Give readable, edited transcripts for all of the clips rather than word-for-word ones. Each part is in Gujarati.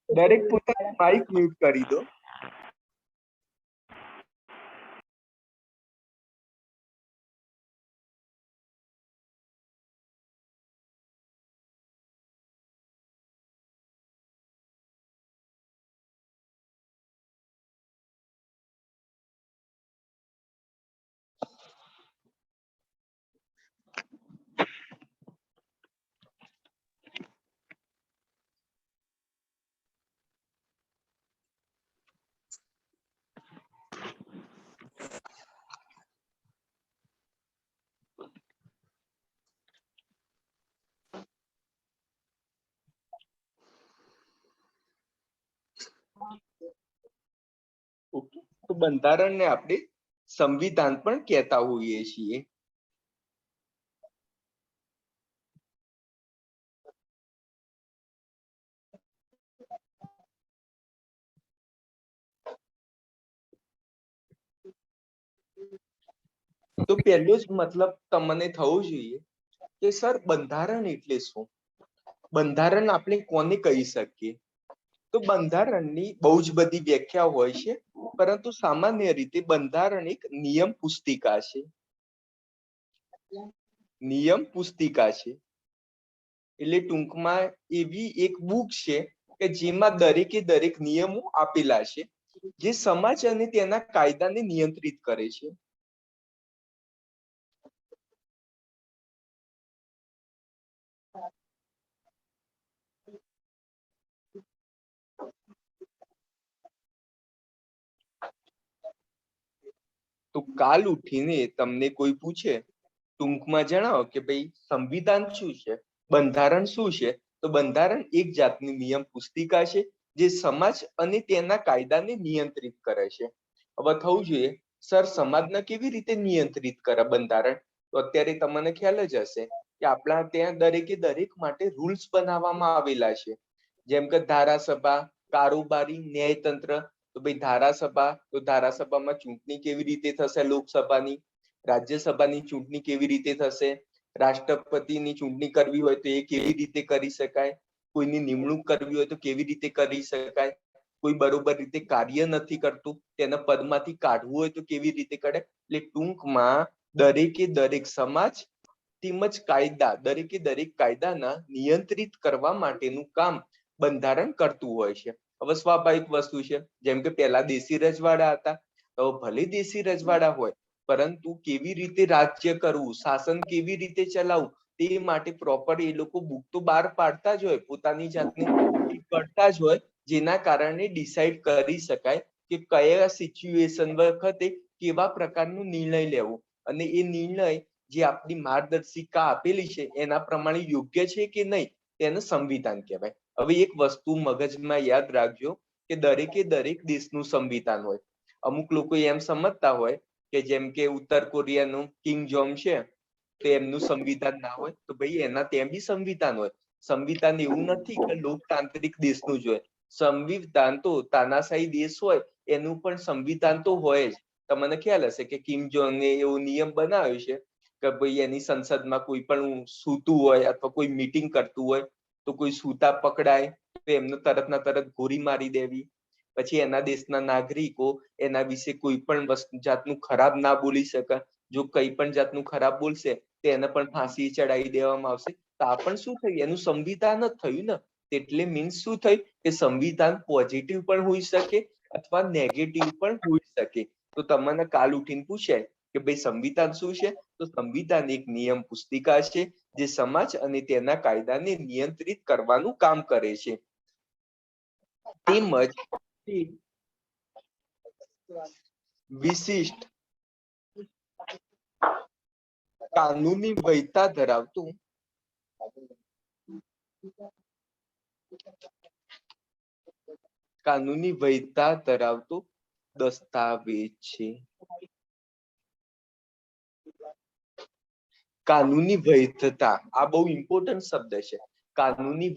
દરેક પોતાનું માઇક મ્યુટ કરી દો. ઓકે, તો બંધારણને આપણે સંવિધાન પણ કહેતા હોઈએ છીએ. તો પહેલો જ મતલબ તમને થવો જોઈએ કે સર બંધારણ એટલે શું? બંધારણ આપણે કોને કહી શકીએ? તો બંધારણની બહુ જ બધી વ્યાખ્યા હોય છે, પરંતુ સામાન્ય રીતે બંધારણ એક નિયમ પુસ્તિકા છે. નિયમ પુસ્તિકા છે એટલે ટૂંકમાં એવી એક બુક છે કે જેમાં દરેકે દરેક નિયમો આપેલા છે, જે સમાજ અને તેના કાયદાને નિયંત્રિત કરે છે. તો કાલ ઉઠીને તમને કોઈ પૂછે, ટૂંકમાં જણાવો કે ભાઈ સંવિધાન શું છે, બંધારણ શું છે, તો બંધારણ એક જાતની નિયમ પુસ્તિકા છે જે સમાજ અને તેના કાયદાને નિયંત્રિત કરે છે. હવે થવું જોઈએ સર સમાજને કેવી રીતે નિયંત્રિત કરે બંધારણ? તો અત્યારે તમને ખ્યાલ જ હશે કે આપણા ત્યાં દરેકે દરેક માટે રૂલ્સ બનાવવામાં આવેલા છે. જેમ કે ધારાસભા, કારોબારી, ન્યાયતંત્ર. તો ભાઈ ધારાસભા, તો ધારાસભામાં ચૂંટણી કેવી રીતે થશે લોકસભાની, રાજ્યસભાની ચૂંટણી કેવી રીતે થશે, રાષ્ટ્રપતિની ચૂંટણી કરવી હોય તો એ કેવી રીતે કરી શકાય, કોઈની નિમણૂક કરવી હોય તો કેવી રીતે કરી શકાય, કોઈ બરોબર રીતે કાર્ય નથી કરતું તેના પદમાંથી કાઢવું હોય તો કેવી રીતે કરે. એટલે ટૂંકમાં દરેકે દરેક સમાજ તેમજ કાયદા, દરેકે દરેક કાયદાના નિયંત્રિત કરવા માટેનું કામ બંધારણ કરતું હોય છે. હવે સ્વાભાવિક વસ્તુ છે, જેમ કે પહેલા દેશી રજવાડા હતા, તો ભલે દેશી રજવાડા હોય, પરંતુ કેવી રીતે રાજ્ય કરવું, શાસન કેવી રીતે ચલાવવું, તે માટે પ્રોપર એ લોકો બુક તો બહાર પાડતા જ હોય, પોતાની જાતને કરતા જ હોય, જેના કારણે ડિસાઈડ કરી શકાય કે કયા સિચ્યુએશન વખતે કેવા પ્રકારનો નિર્ણય લેવો, અને એ નિર્ણય જે આપણી માર્ગદર્શિકા આપેલી છે એના પ્રમાણે યોગ્ય છે કે નહીં, તેને સંવિધાન કહેવાય. હવે એક વસ્તુ મગજમાં યાદ રાખજો કે દરેકે દરેક દેશનું સંવિધાન હોય. અમુક લોકો એમ સમજતા હોય કે જેમ કે ઉત્તર કોરિયાનું કિંગ જોંગ છે, તો એમનું સંવિધાન ના હોય, તો ભાઈ એના ત્યાં બી સંવિધાન હોય. સંવિધાન એવું નથી કે લોકતાંત્રિક દેશનું જ હોય. સંવિધાન તો તાનાશાહી દેશ હોય એનું પણ સંવિધાન તો હોય જ. તમને ખ્યાલ હશે કે કિમ જોંગ એ એવો નિયમ બનાવ્યો છે કે ભાઈ એની સંસદમાં કોઈ પણ સૂતું હોય અથવા કોઈ મીટિંગ કરતું હોય તો કોઈ સૂતા પકડાય તો એમને તરત ના તરત ગોળી મારી દેવી. પછી એના દેશના નાગરિકો એના વિશે કોઈ પણ જાતનું ખરાબ ના બોલી શકે. જો કઈ પણ જાતનું ખરાબ બોલશે તો એને પણ ફાંસી ચડાવી દેવામાં આવશે. તો આ પણ શું થયું? એનું સંવિધાન જ થયું ને. એટલે મીન્સ શું થયું કે સંવિધાન પોઝિટિવ પણ હોઈ શકે અથવા નેગેટિવ પણ હોઈ શકે. તો તમને કાલ ઉઠીને પૂછાય કે ભાઈ સંવિધાન શું છે? તો સંવિધાન એક નિયમ પુસ્તિકા છે જે સમાજ અને તેના કાયદાને નિયંત્રિત કરવાનું કામ કરે છે. તેમજ વિશિષ્ટ કાનૂની વૈધતા ધરાવતું દસ્તાવેજ છે. કાનૂની વૈધતા, આ બહુ ઇમ્પોર્ટન્ટ શબ્દ છે. કાનૂની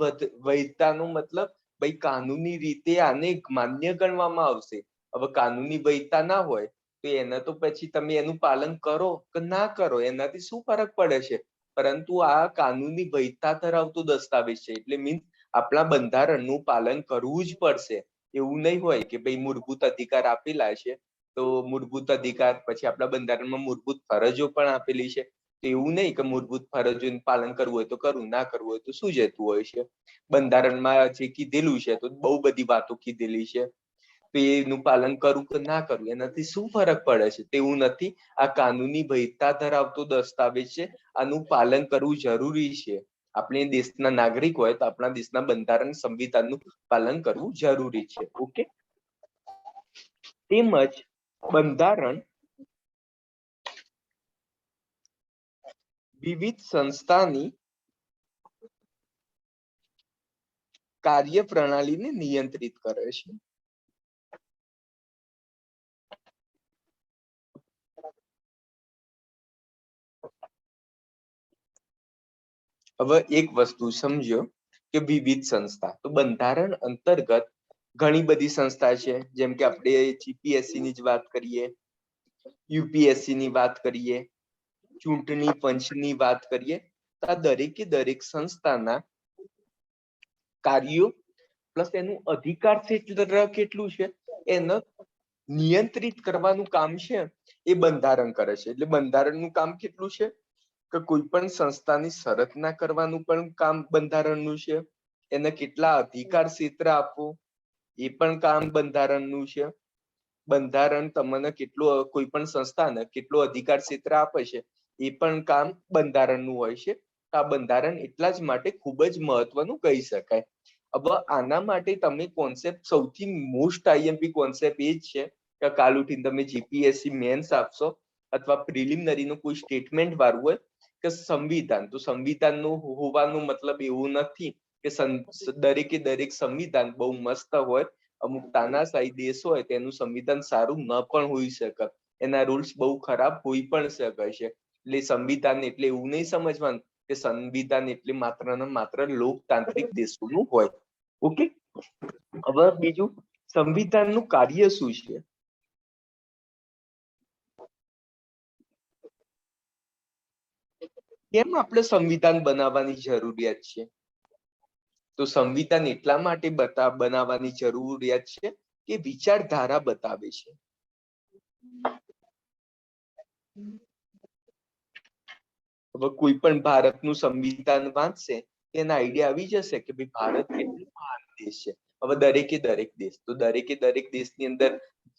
વૈધતાનો મતલબ ભાઈ કાનૂની રીતે આને માન્ય ગણવામાં આવશે. હવે કાનૂની વૈધતા ના હોય તો તો એના તો પછી તમે એનું પાલન કરો કે ના કરો એનાથી શું ફરક પડે છે, પરંતુ આ કાનૂની વૈધતા ધરાવતો દસ્તાવેજ છે, એટલે મીન્સ આપણા બંધારણનું પાલન કરવું જ પડશે. એવું નહીં હોય કે ભાઈ મૂળભૂત અધિકાર આપેલા છે તો મૂળભૂત અધિકાર પછી આપણા બંધારણમાં મૂળભૂત ફરજો પણ આપેલી છે, તો એવું નહીં કે મૂળભૂત ફરજોનું પાલન કરવું હોય તો કરવું, ના કરવું હોય તો શું જતું હોય છે. બંધારણમાં જે કીધેલું છે તો બહુ બધી વાતો કીધેલી છે, તો એનું પાલન કરવું કે ના કરવું એનાથી શું ફરક પડે છે, તેવું નથી. આ કાનૂની વૈધતા ધરાવતો દસ્તાવેજ છે, આનું પાલન કરવું જરૂરી છે. આપણે દેશના નાગરિક હોય તો આપણા દેશના બંધારણ સંવિધાનનું પાલન કરવું જરૂરી છે. ઓકે. તેમજ બંધારણ વિવિધ સંસ્થાની કાર્યપ્રણાલીને નિયંત્રિત કરે છે. હવે એક વસ્તુ સમજો કે વિવિધ સંસ્થા, તો બંધારણ અંતર્ગત ઘણી બધી સંસ્થા છે, જેમ કે આપણે જીપીએસસી ની જ વાત કરીએ, યુપીએસસી ની વાત કરીએ, ચૂંટણી પંચની વાત કરીએ, તો આ દરેકે દરેક સંસ્થાના કાર્યો પ્લસ એનું અધિકાર ક્ષેત્ર કેટલું છે એને નિયંત્રિત કરવાનું કામ છે એ બંધારણ કરે છે. એટલે બંધારણનું કામ કેટલું છે કે કોઈ પણ સંસ્થાની સંરચના કરવાનું પણ કામ બંધારણનું છે, એને કેટલા અધિકાર ક્ષેત્ર આપવું એ પણ કામ બંધારણનું છે. બંધારણ તમને કેટલું કોઈ પણ સંસ્થાને કેટલો અધિકાર ક્ષેત્ર આપે છે એ પણ કામ બંધારણનું હોય છે. આ બંધારણ એટલા જ માટે ખૂબ જ મહત્વનું કહી શકાય. હવે આના માટે તમે કોન્સેપ્ટ સૌથી મોસ્ટ આઈએમપી કોન્સેપ્ટ એ જ છે કે કાલ ઉઠીને તમે જીપીએસસી મેન્સ આપશો અથવા પ્રિલિમિનરી નું કોઈ સ્ટેટમેન્ટ વાળું હોય કે સંવિધાન, તો સંવિધાનનું હોવાનું મતલબ એવું નથી કે દરેકે દરેક સંવિધાન બહુ મસ્ત હોય. અમુક તાનાશાહી દેશ હોય તેનું સંવિધાન સારું ન પણ હોઈ શકે, એના રૂલ્સ બહુ ખરાબ હોઈ પણ શકે છે. એટલે સંવિધાન એટલે એવું નહીં સમજવાનું કે સંવિધાન એટલે માત્ર ને માત્ર લોકતાંત્રિક દેશોનું હોય. ઓકે. હવે બીજું, સંવિધાનનું કાર્ય શું છે? કેમ આપણે સંવિધાન બનાવવાની જરૂરિયાત છે? તો સંવિધાન એટલા માટે બનાવવાની જરૂરિયાત છે કે વિચારધારા બતાવે છે. હવે કોઈ પણ ભારતનું સંવિધાન વાંચશે તેને આઈડિયા આવી જશે કે ભાઈ ભારત કેટલું મહાન દેશ છે. હવે દરેકે દરેક દેશ, તો દરેકે દરેક દેશની અંદર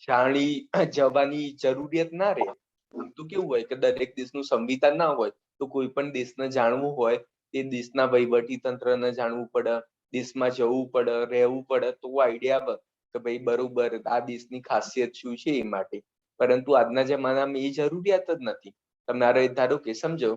જાણી જવાની જરૂરિયાત ના રહે. આમ તો કેવું હોય કે દરેક દેશનું સંવિધાન ના હોય તો કોઈ પણ દેશને જાણવું હોય તે દેશના વહીવટી તંત્રને જાણવું પડે, દેશમાં જવું પડે, રહેવું પડે, તો આઈડિયા આવે કે ભાઈ બરોબર આ દેશની ખાસિયત શું છે એ માટે. પરંતુ આજના જમાનામાં એ જરૂરિયાત જ નથી. તમારે ધારો કે સમજો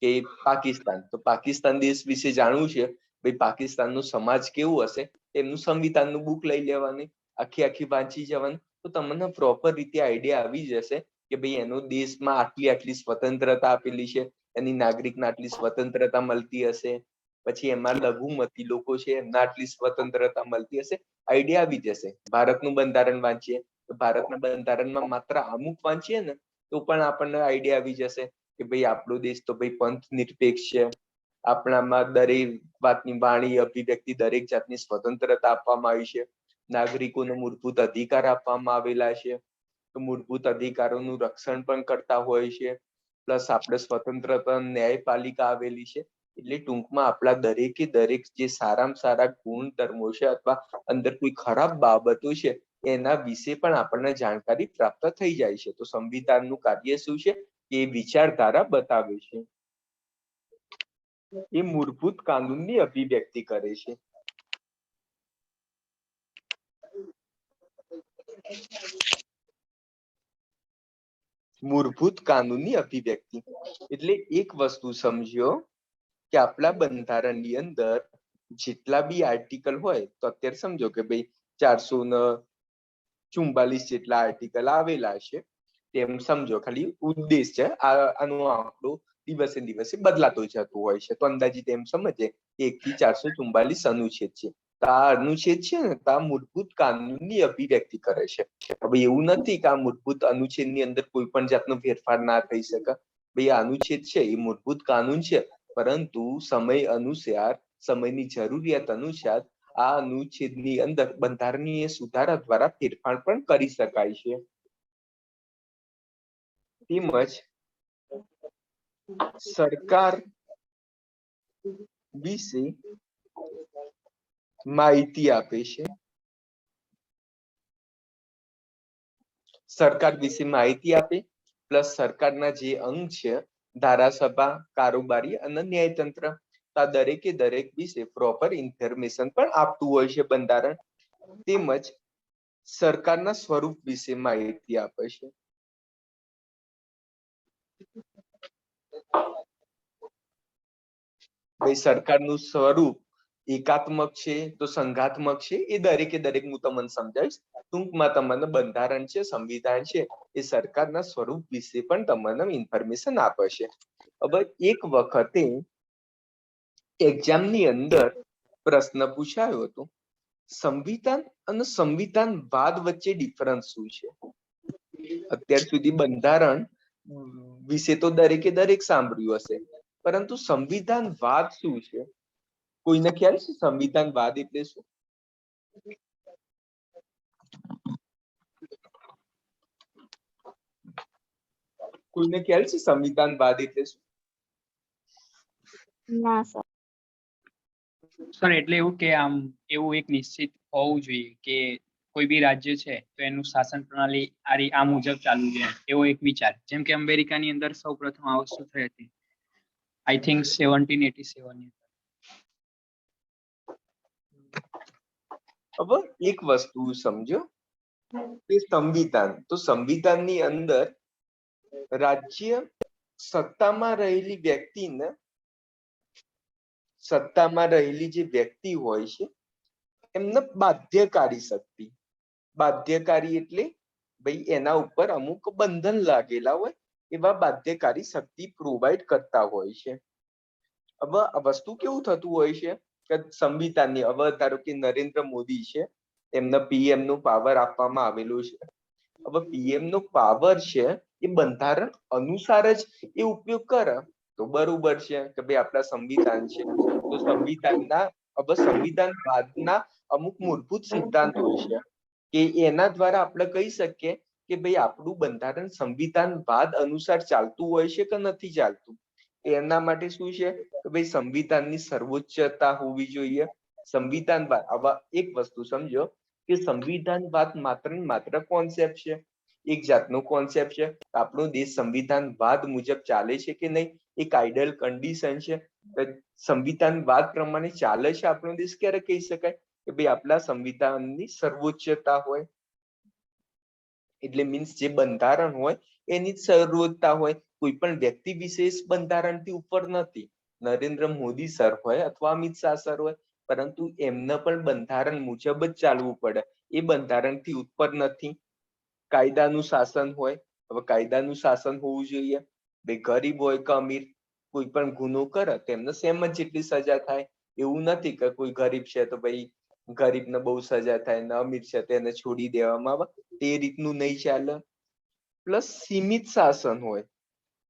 કે પાકિસ્તાન, તો પાકિસ્તાન દેશ વિશે જાણવું છે, ભાઈ પાકિસ્તાનનું સમાજ કેવું હશે, એમનું સંવિધાનનું બુક લઈ લેવાની, આખી આખી વાંચી જવાની, તો તમને પ્રોપર રીતે આઈડિયા આવી જશે કે ભાઈ એનો દેશમાં આટલી આટલી સ્વતંત્રતા આપેલી છે, એની નાગરિકને આટલી સ્વતંત્રતા મળતી હશે, પછી એમાં લઘુમતી લોકો છે એમને આટલી સ્વતંત્રતા મળતી હશે, આઈડિયા આવી જશે. ભારતનું બંધારણ વાંચીએ તો ભારતના બંધારણમાં માત્ર અમુક વાંચીએ ને તો પણ આપણને આઈડિયા આવી જશે કે ભાઈ આપણો દેશ તો ભાઈ પંથ નિરપેક્ષ છે, આપણામાં દરેક વાતની વાણી અભિવ્યક્તિ દરેક જાતની સ્વતંત્રતા આપવામાં આવી છે, નાગરિકોને મૂળભૂત અધિકાર આપવામાં આવેલા છે, તો મૂળભૂત અધિકારોનું રક્ષણ પણ કરતા હોય છે. પ્લસ આપણે સ્વતંત્રતા ન્યાયપાલિકા આવેલી છે. એટલે ટૂંકમાં આપણા દરેકે દરેક જે સારામાં સારા ગુણધર્મો છે અથવા અંદર કોઈ ખરાબ બાબતો છે એના વિશે પણ આપણને જાણકારી પ્રાપ્ત થઈ જાય છે. તો સંવિધાનનું કાર્ય શું છે? એ વિચારધારા બતાવે છે. એ મૂળભૂત કાનૂનની અભિવ્યક્તિ કરે છે. મૂળભૂત કાનૂનની અભિવ્યક્તિ એટલે એક વસ્તુ સમજ્યો કે આપણા બંધારણની અંદર જેટલા બી આર્ટિકલ હોય, તો અત્યારે સમજો કે ભાઈ 444 જેટલા આર્ટિકલ આવેલા છે, તેમ સમજો, ખાલી ઉદ્દેશ છે, આનો આંકડો દિવસે દિવસે બદલાતો જતો હોય છે, તો અંદાજિત એમ સમજે કે 1 થી 444 અનુચ્છેદ છે. આ અનુચ્છેદ છે ને આ મૂળભૂત કાનૂનની અભિવ્યક્તિ કરે છે. હવે એવું નથી કે આ મૂળભૂત અનુચ્છેદની અંદર કોઈ પણ જાતનો ફેરફાર ના થઈ શકે. ભાઈ આ અનુચ્છેદ છે એ મૂળભૂત કાનૂન છે, પરંતુ સમય અનુસાર, સમયની જરૂરિયાત અનુસાર આ અનુચ્છેદની અંદર બંધારણીય સુધારા દ્વારા ફેરફાર પણ કરી શકાય છે. તેમજ સરકાર વિશે માહિતી આપે છે. સરકાર વિશે માહિતી આપે પ્લસ સરકારના જે અંગ છે ધારાસભા, કારોબારી અને ન્યાયતંત્ર, આ દરેકે દરેક વિશે પ્રોપર ઇન્ફોર્મેશન પણ આપતું હોય છે બંધારણ. તેમજ સરકારના સ્વરૂપ વિશે માહિતી આપે છે. ભાઈ સરકારનું સ્વરૂપ એકાત્મક છે તો સંઘાત્મક છે, એ દરેકે દરેક હું તમને સમજાવીશ. ટૂંકમાં તમને બંધારણ છે, સંવિધાન છે, એ સરકારના સ્વરૂપ વિશે પણ તમને ઇન્ફોર્મેશન આપે છે. હવે એક વખતે એક્ઝામની અંદર પ્રશ્ન પૂછાયો હતો, સંવિધાન અને સંવિધાનવાદ વચ્ચે ડિફરન્સ શું છે? અત્યાર સુધી બંધારણ વિશે તો દરેકે દરેક સાંભળ્યું હશે, પરંતુ સંવિધાનવાદ શું છે? કોઈને ખ્યાલ છે સંવિધાનવાદ એટલે શું? કોઈને ખ્યાલ છે સંવિધાનવાદ એટલે શું? ના સર. સર એટલે એવું કે આમ એવું એક નિશ્ચિત હોવું જોઈએ કે કોઈ બી રાજ્ય છે તો એનું શાસન પ્રણાલી આ મુજબ ચાલુ છે, એવો એક વિચાર. જેમ કે અમેરિકાની અંદર સૌ પ્રથમ આ વસ્તુ થઈ હતી, આઈ થિંક 1787 ની. હવે એક વસ્તુ સમજો કે સંવિધાન, તો સંવિધાનની અંદર રાજ્ય સત્તામાં રહેલી વ્યક્તિને, સત્તામાં રહેલી જે વ્યક્તિ હોય છે એમને બાધ્યકારી શક્તિ, બાધ્યકારી એટલે ભાઈ એના ઉપર અમુક બંધન લાગેલા હોય એવા બાધ્યકારી શક્તિ પ્રોવાઈડ કરતા હોય છે. હવે આ વસ્તુ કેવું થતું હોય છે કે સંવિધાનની, હવે ધારો કે નરેન્દ્ર મોદી છે, એમને પીએમ નું પાવર આપવામાં આવેલું છે. હવે પીએમ નો પાવર છે એ બંધારણ અનુસાર જ એ ઉપયોગ કરે તો બરોબર છે કે ભાઈ આપણા સંવિધાન છે તો સંવિધાનના, હવે સંવિધાનવાદના અમુક મૂળભૂત સિદ્ધાંત હોય છે કે એના દ્વારા આપણે કહી શકીએ કે ભાઈ આપણું બંધારણ સંવિધાનવાદ અનુસાર ચાલતું હોય છે કે નથી ચાલતું. એના માટે શું છે કે ભાઈ સંવિધાનની સર્વોચ્ચતા હોવી જોઈએ. સંવિધાનવાદ, આવા એક વસ્તુ સમજો કે સંવિધાનવાદ માત્ર ને માત્ર કોન્સેપ્ટ છે, એક જાતનો કોન્સેપ્ટ છે. આપણો દેશ સંવિધાનવાદ મુજબ ચાલે છે કે નહીં, એક આઈડલ કન્ડિશન છે. સંવિધાનવાદ પ્રમાણે ચાલે છે આપણો દેશ ક્યારે કહી શકાય કે ભાઈ આપણા સંવિધાનની સર્વોચ્ચતા હોય, એટલે મીન્સ જે બંધારણ હોય એની જ સર્વોચ્ચતા હોય. કોઈ પણ વ્યક્તિ વિશેષ બંધારણથી ઉપર નથી. નરેન્દ્ર મોદી સર હોય અથવા અમિત શાહ સર હોય, પરંતુ એમને પણ બંધારણ મુજબ જ ચાલવું પડે, એ બંધારણથી ઉપર નથી. કાયદાનું શાસન હોય, હવે કાયદાનું શાસન હોવું જોઈએ. ભાઈ ગરીબ હોય કે અમીર, કોઈ પણ ગુનો કરે તેમને સેમ જ જેટલી સજા થાય. એવું નથી કે કોઈ ગરીબ છે તો ભાઈ ગરીબને બહુ સજા થાય ને અમીર છે તેને છોડી દેવામાં આવે, તે રીતનું નહીં ચાલે. પ્લસ સીમિત શાસન હોય,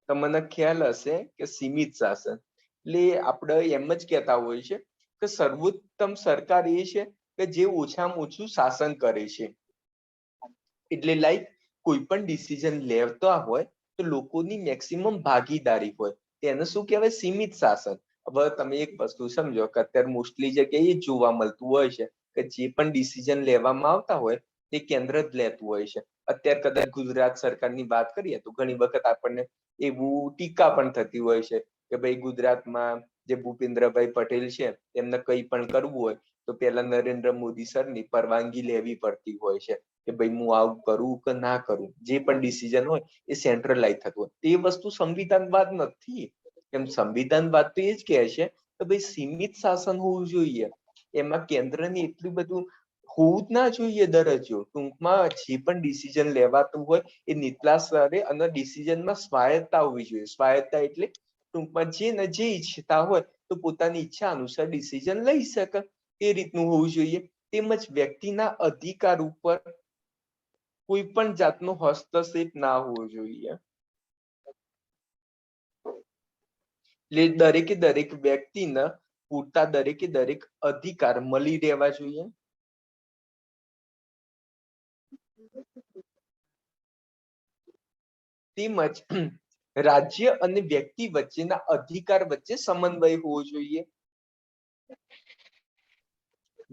તમને ખ્યાલ હશે કે સીમિત શાસન એટલે આપણે એમ જ કહેતા હોય છે કે સર્વોત્તમ સરકાર એ છે કે જે ઓછામાં ઓછું શાસન કરે છે. એટલે લાઈક કોઈ પણ ડિસિઝન લેતા હોય તો લોકોની મેક્સિમમ ભાગીદારી હોય, તેને શું કહેવાય? સીમિત શાસન. હવે તમે એક વસ્તુ સમજો કે અત્યારે મોસ્ટલી જગ્યાએ એ જોવા મળતું હોય છે કે જે પણ ડિસિઝન લેવામાં આવતા હોય તે કેન્દ્ર જ લેતું હોય છે. અત્યારે કદાચ ગુજરાત સરકારની વાત કરીએ તો ઘણી વખત આપણને એવું ટીકા પણ થતી હોય છે કે ભાઈ ગુજરાતમાં જે ભૂપેન્દ્રભાઈ પટેલ છે એમને કંઈ પણ કરવું હોય તો પેલા નરેન્દ્ર મોદી સરની પરવાનગી લેવી પડતી હોય છે કે ભાઈ હું આવું કરું કે ના કરું. જે પણ ડિસિઝન હોય એ સેન્ટ્રલાઇઝ થતું હોય. તે વસ્તુ સંવિધાનવાદ નથી. એમ સંવિધાનવાદ તો એ જ કહે છે કે ભાઈ સીમિત શાસન હોવું જોઈએ, એમાં કેન્દ્રની એટલું બધું હોવું જ ના જોઈએ દરજ્જો. ટૂંકમાં જે પણ ડિસિઝન લેવાતું હોય એ નીચલા સ્તરે અને ડિસિઝનમાં સ્વાયત્તા હોવી જોઈએ. સ્વાયત્તા એટલે ટૂંકમાં જે ઈચ્છતા હોય તો પોતાની ઈચ્છા અનુસાર ડિસિઝન લઈ શકે, તે રીતનું હોવું જોઈએ. તેમજ વ્યક્તિના અધિકાર ઉપર કોઈ પણ જાતનો હસ્તક્ષેપ ના હોવો જોઈએ. એટલે દરેકે દરેક વ્યક્તિને પૂરતા દરેકે દરેક અધિકાર મળી રહેવા જોઈએ. તેમજ રાજ્ય અને વ્યક્તિ વચ્ચેના અધિકાર વચ્ચે સમન્વય હોવો જોઈએ.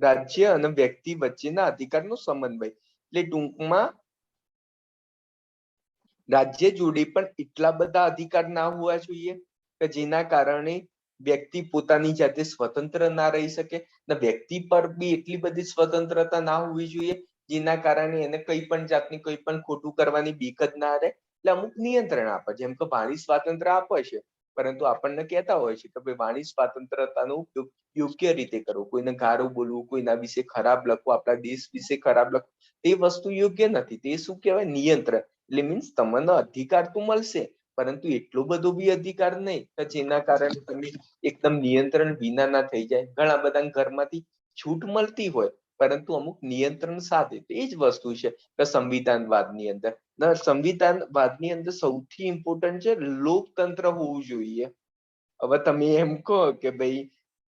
રાજ્ય અને વ્યક્તિ વચ્ચેના અધિકારનો સમન્વય એટલે ટૂંકમાં રાજ્ય જોડે પણ એટલા બધા અધિકાર ના હોવા જોઈએ કે જેના કારણે વ્યક્તિ પોતાની જાતે સ્વતંત્ર ના રહી શકે, ને વ્યક્તિ પર બી એટલી બધી સ્વતંત્રતા ના હોવી જોઈએ જેના કારણે એને કઈ પણ જાતની કોઈ પણ ખોટું કરવાની બીક જ ના રહે. એટલે અમુક નિયંત્રણ આપે, જેમ કે વાણી સ્વાતંત્ર્ય આપે છે, પરંતુ આપણને કહેતા હોય છે કે ભાઈ વાણી સ્વાતંત્રતાનો ઉપયોગ યોગ્ય રીતે કરવો. કોઈને ગારું બોલવું, કોઈના વિશે ખરાબ લખવું, આપણા દેશ વિશે ખરાબ લખવું, તે વસ્તુ યોગ્ય નથી. તે શું કહેવાય? નિયંત્રણ. એટલે મીન્સ તમને અધિકાર તો મળશે, પરંતુ એટલો બધો બી અધિકાર નહીં કે જેના કારણે તમે એકદમ નિયંત્રણ વિના ના થઈ જાય. ઘણા બધા ઘરમાંથી છૂટ મળતી હોય, પરંતુ અમુક નિયંત્રણ સાથે. એ જ વસ્તુ છે કે સંવિધાનવાદની અંદર સંવિધાનવાદની અંદર સૌથી ઇમ્પોર્ટન્ટ છે લોકતંત્ર હોવું જોઈએ. હવે તમે એમ કહો કે ભાઈ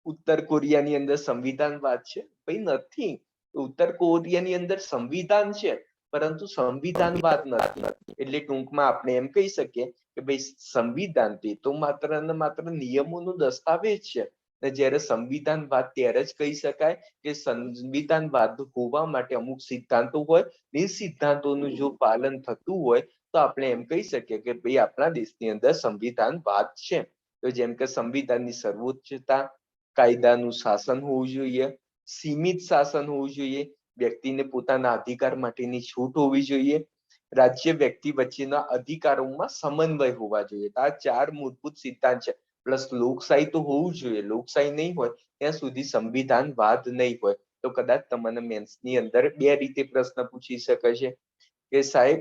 ઉત્તર કોરિયાની અંદર સંવિધાનવાદ છે, ભાઈ નથી. ઉત્તર કોરિયાની અંદર સંવિધાન છે, પરંતુ સંવિધાનવાદ નથી. એટલે ટૂંકમાં આપણે એમ કહી શકીએ કે ભાઈ સંવિધાન તે તો માત્ર ને માત્ર નિયમોનો દસ્તાવેજ છે. જ્યારે સંવિધાનવાદ ત્યારે જ કહી શકાય કે સંવિધાનવાદ હોવા માટે અમુક સિદ્ધાંતો હોય, એ સિદ્ધાંતોનું જો પાલન થતું હોય તો આપણે એમ કહી શકીએ કે ભાઈ આપણા દેશની અંદર સંવિધાનવાદ છે. તો જેમ કે સંવિધાનની સર્વોચ્ચતા, કાયદાનું શાસન હોવું જોઈએ, સીમિત શાસન હોવું જોઈએ, વ્યક્તિને પોતાના અધિકાર માટેની છૂટ હોવી જોઈએ, રાજ્ય વ્યક્તિ વચ્ચેના અધિકારોમાં સમન્વય હોવા જોઈએ. આ 4 મૂળભૂત સિદ્ધાંત છે. પ્લસ લોકશાહી તો હોવું જોઈએ. લોકશાહી નહીં હોય ત્યાં સુધી સંવિધાનવાદ નહીં હોય. તો કદાચ તમને મેન્સની અંદર 2 રીતે પ્રશ્ન પૂછી શકે છે કે સાહેબ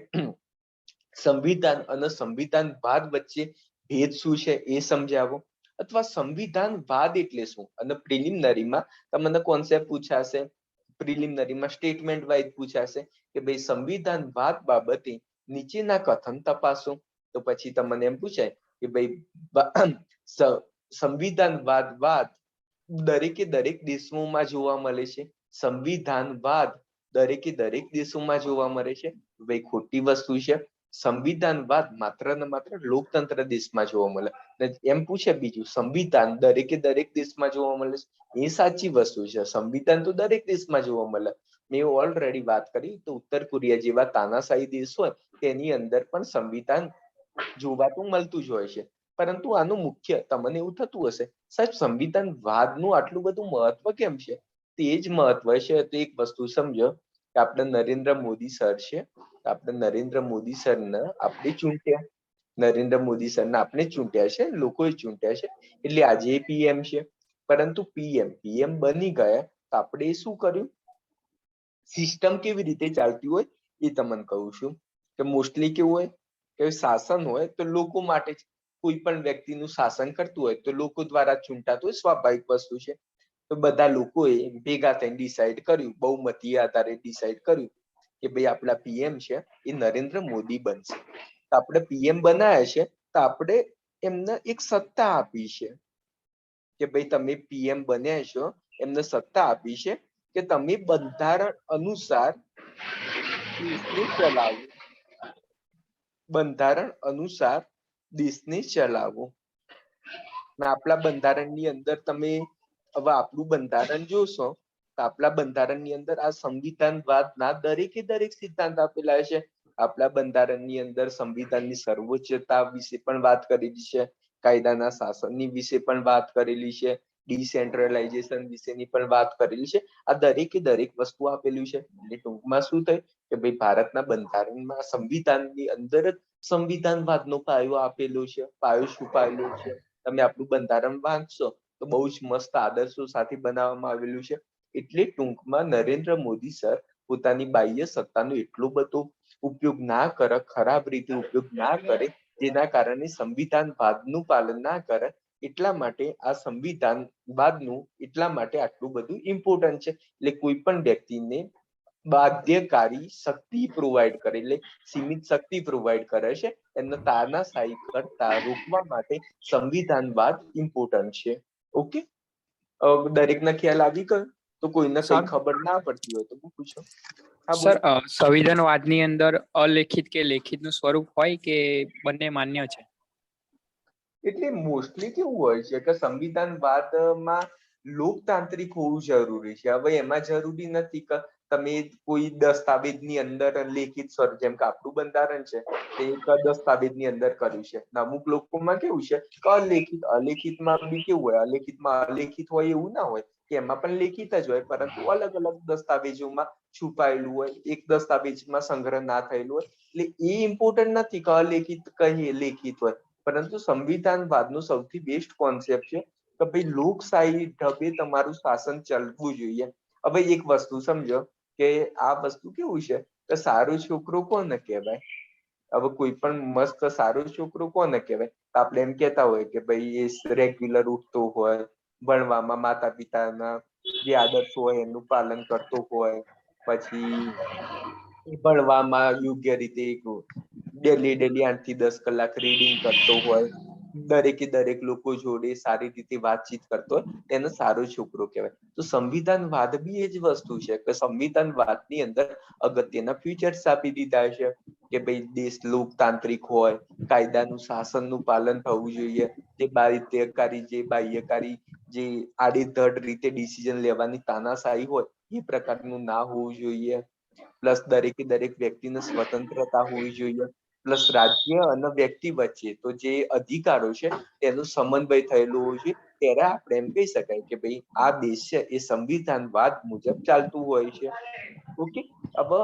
સંવિધાન અને સંવિધાનવાદ વચ્ચે ભેદ શું છે એ સમજાવો, અથવા સંવિધાનવાદ એટલે શું. અને પ્રિલિમિનરીમાં તમને કોન્સેપ્ટ પૂછાશે, પ્રિલિમિનરીમાં સ્ટેટમેન્ટ વાઇઝ પૂછાશે કે ભાઈ સંવિધાનવાદ બાબતે નીચેના કથન તપાસો. તો પછી તમને એમ પૂછાય કે ભાઈ સંવિધાનવાદ દરેકે દરેક દેશોમાં જોવા મળે છે. સંવિધાનવાદ દરેકે દરેક દેશોમાં જોવા મળે છે. ભાઈ ખોટી વસ્તુ છે. સંવિધાનવાદ માત્ર ને માત્ર લોકતંત્ર દેશમાં જોવા મળે. એમ પૂછે બીજું, સંવિધાન દરેકે દરેક દેશમાં જોવા મળે છે, એ સાચી વસ્તુ છે. સંવિધાન તો દરેક દેશમાં જોવા મળે. મેં ઓલરેડી વાત કરી તો ઉત્તર કોરિયા જેવા તાનાશાહી દેશ હોય તેની અંદર પણ સંવિધાન જોવાતું મળતું જ હોય છે. પરંતુ આનું મુખ્ય તમને એવું થતું હશે સાહેબ સંવિધાનવાદનું આટલું બધું મહત્વ કેમ છે? તે જ મહત્વ છે. તો એક વસ્તુ સમજો કે આપણે નરેન્દ્ર મોદી સર છે, આપણે નરેન્દ્ર મોદી સરને આપણે ચૂંટ્યા, નરેન્દ્ર મોદી સરને આપણે ચૂંટ્યા છે, લોકોએ ચૂંટ્યા છે, એટલે આજે પીએમ છે. પરંતુ પીએમ બની ગયા તો આપણે શું કર્યું? સિસ્ટમ કેવી રીતે ચાલતી હોય એ તમને કહું છું કે મોસ્ટલી કેવું હોય કે શાસન હોય તો લોકો માટે કોઈ પણ વ્યક્તિનું શાસન કરતું હોય તો લોકો દ્વારા ચૂંટાતું હોય, સ્વાભાવિક વસ્તુ છે. તો બધા લોકોએ ભેગા થઈને ડિસાઈડ કર્યું, બહુમતી આધારે ડિસાઈડ કર્યું કે ભાઈ આપણા પીએમ છે એ નરેન્દ્ર મોદી બનશે. તો આપણે પીએમ બનાવ્યા છે તો આપણે એમને એક સત્તા આપી છે કે ભાઈ તમે પીએમ બન્યા છો, એમને સત્તા આપી છે કે તમે બંધારણ અનુસાર દેશને ચલાવો, બંધારણ અનુસાર દેશને ચલાવો. આપણા બંધારણની અંદર તમે હવે આપણું બંધારણ જોશો તો આપણા બંધારણની અંદર આ સંવિધાનવાદના દરેકે દરેક સિદ્ધાંત આપેલા છે. આપણા બંધારણની અંદર સંવિધાનની સર્વોચ્ચતા વિશે પણ વાત કરેલી છે, કાયદાના શાસનની વિશે પણ વાત કરેલી છે, ડિસેન્ટ્રલાઇઝેશન વિશેની પણ વાત કરેલી છે. આ દરેકે દરેક વસ્તુ આપેલું છે. એટલે ટૂંકમાં શું થાય કે ભાઈ ભારતના બંધારણમાં સંવિધાનની અંદર જ સંવિધાનવાદનો પાયો આપેલો છે. પાયો છુપાયેલો છે. તમે આપણું બંધારણ વાંચશો તો બહુ જ મસ્ત આદર્શો સાથે બનાવવામાં આવેલું છે. એટલે ટૂંકમાં નરેન્દ્ર મોદી સર પોતાની બાહ્ય સત્તાનો એટલો બધો ઉપયોગ ના કરે, ખરાબ રીતે ઉપયોગ ના કરે, જેના કારણે સંવિધાનવાદનું પાલન ના કરે, એટલા માટે આ સંવિધાનવાદનું એટલા માટે આટલું બધું ઇમ્પોર્ટન્ટ છે. એટલે કોઈ પણ વ્યક્તિને બાધ્યકારી શક્તિ પ્રોવાઈડ કરે, એટલે સીમિત શક્તિ પ્રોવાઈડ કરે છે. એમને તાનાશાહી કરતા રોકવા માટે સંવિધાનવાદ ઇમ્પોર્ટન્ટ છે. ઓકે, દરેકને ખ્યાલ આવી ગયો? તો કોઈને કઈ સર ખબર ના પડતી હોય તો પૂછો. હા સર બોલો. સંવિધાનવાદની અંદર અલેખિત કે લેખિતનું સ્વરૂપ હોય કે બંને માન્ય છે? એટલે મોસ્ટલી કેવું હોય છે કે સંવિધાનવાદમાં લોકતાંત્રિક હોવું જરૂરી છે. હવે એમાં જરૂરી નથી કે તમે કોઈ દસ્તાવેજની અંદર લેખિત સ્વરૂપ, જેમ કે આપણું બંધારણ છે તે એક દસ્તાવેજની અંદર કર્યું છે. અમુક લોકોમાં કેવું છે કે અલેખિતમાં બી કેવું હોય, અલેખિતમાં અલેખિત હોય એવું ના હોય, કે એમાં પણ લેખિત જ હોય, પરંતુ અલગ અલગ દસ્તાવેજોમાં છુપાયેલું હોય, એક દસ્તાવેજમાં સંગ્રહ ના થયેલું હોય. એટલે એ ઇમ્પોર્ટન્ટ નથી કે અલેખિત કઈ લેખિત હોય, પરંતુ સંવિધાનવાદનો સૌથી બેસ્ટ કોન્સેપ્ટ છે કે ભાઈ લોકશાહી ઢબે તમારું શાસન ચાલવું જોઈએ. હવે એક વસ્તુ સમજો કે આ વસ્તુ કેવું છે કે સારો છોકરો કોને કહેવાય? હવે કોઈ પણ મસ્ત સારો છોકરો કોને કહેવાય? આપણે એમ કેતા હોય કે ભાઈ એ રેગ્યુલર ઉઠતો હોય, ભણવામાં માતા પિતાના જે આદર્શો હોય એનું પાલન કરતો હોય, પછી ભણવામાં યોગ્ય રીતે ડેલી 8 થી 10 કલાક રીડિંગ કરતો હોય, દરેકે દરેક લોકો જોડે સારી રીતે વાતચીત કરતો હોય, એને સારો છોકરો કહેવાય. તો સંવિધાનવાદ બી એ જ વસ્તુ છે કે સંવિધાનવાદની અંદર અગત્યના ફીચર્સ આપી દીધા છે કે ભાઈ દેશ લોકતાંત્રિક હોય, કાયદાનું શાસનનું પાલન થવું જોઈએ, જે બાહ્યકારી જે આડેધડ રીતે ડિસિઝન લેવાની તાનાશાહી હોય એ પ્રકારનું ના હોવું જોઈએ. પ્લસ દરેકે દરેક વ્યક્તિને સ્વતંત્રતા હોવી જોઈએ. પ્લસ રાજ્ય અને વ્યક્તિ વચ્ચે તો જે અધિકારો છે તેનું સમન્વય થયેલું હોવું જોઈએ. ત્યારે આપણે એમ કહી શકાય કે ભાઈ આ દેશ છે એ સંવિધાનવાદ મુજબ ચાલતું હોય છે. ઓકે, હવે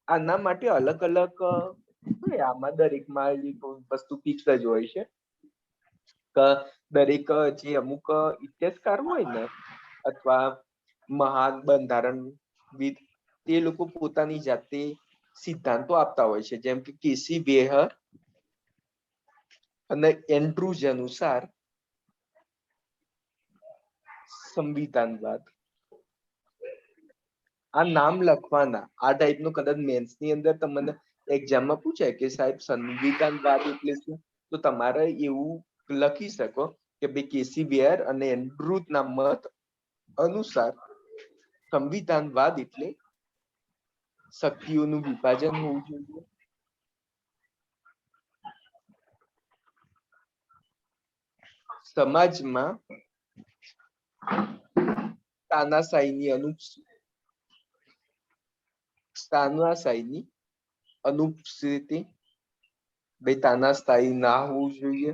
આના માટે અલગ અલગ આમાં દરેકમાં વસ્તુ ફિક્સ જ હોય છે કે દરેક જે અમુક ઇતિહાસકાર હોય ને, અથવા મહાન બંધારણવિદ, તે લોકો પોતાની જાતે સિદ્ધાંતો આપતા હોય છે. જેમ કે કેસી બેહર અને એન્ડ્રુજ અનુસાર સંવિધાનવાદ, આ નામ લખવાના, આ ટાઈપનું કદાચ મેન્સની અંદર તમને એક્ઝામમાં પૂછાય કે સાહેબ સંવિધાનવાદ એટલે શું, તો તમારે એવું લખી શકો કે ભાઈ કેસી બેર અને એન્ડ્રુજ ના મત અનુસાર સંવિધાનવાદ એટલે શક્તિઓનું વિભાજન હોવું જોઈએ, સમાજમાં તાનાશાહીની અનુપસ્થિતિ, ભાઈ તાનાશાહી ના હોવું જોઈએ,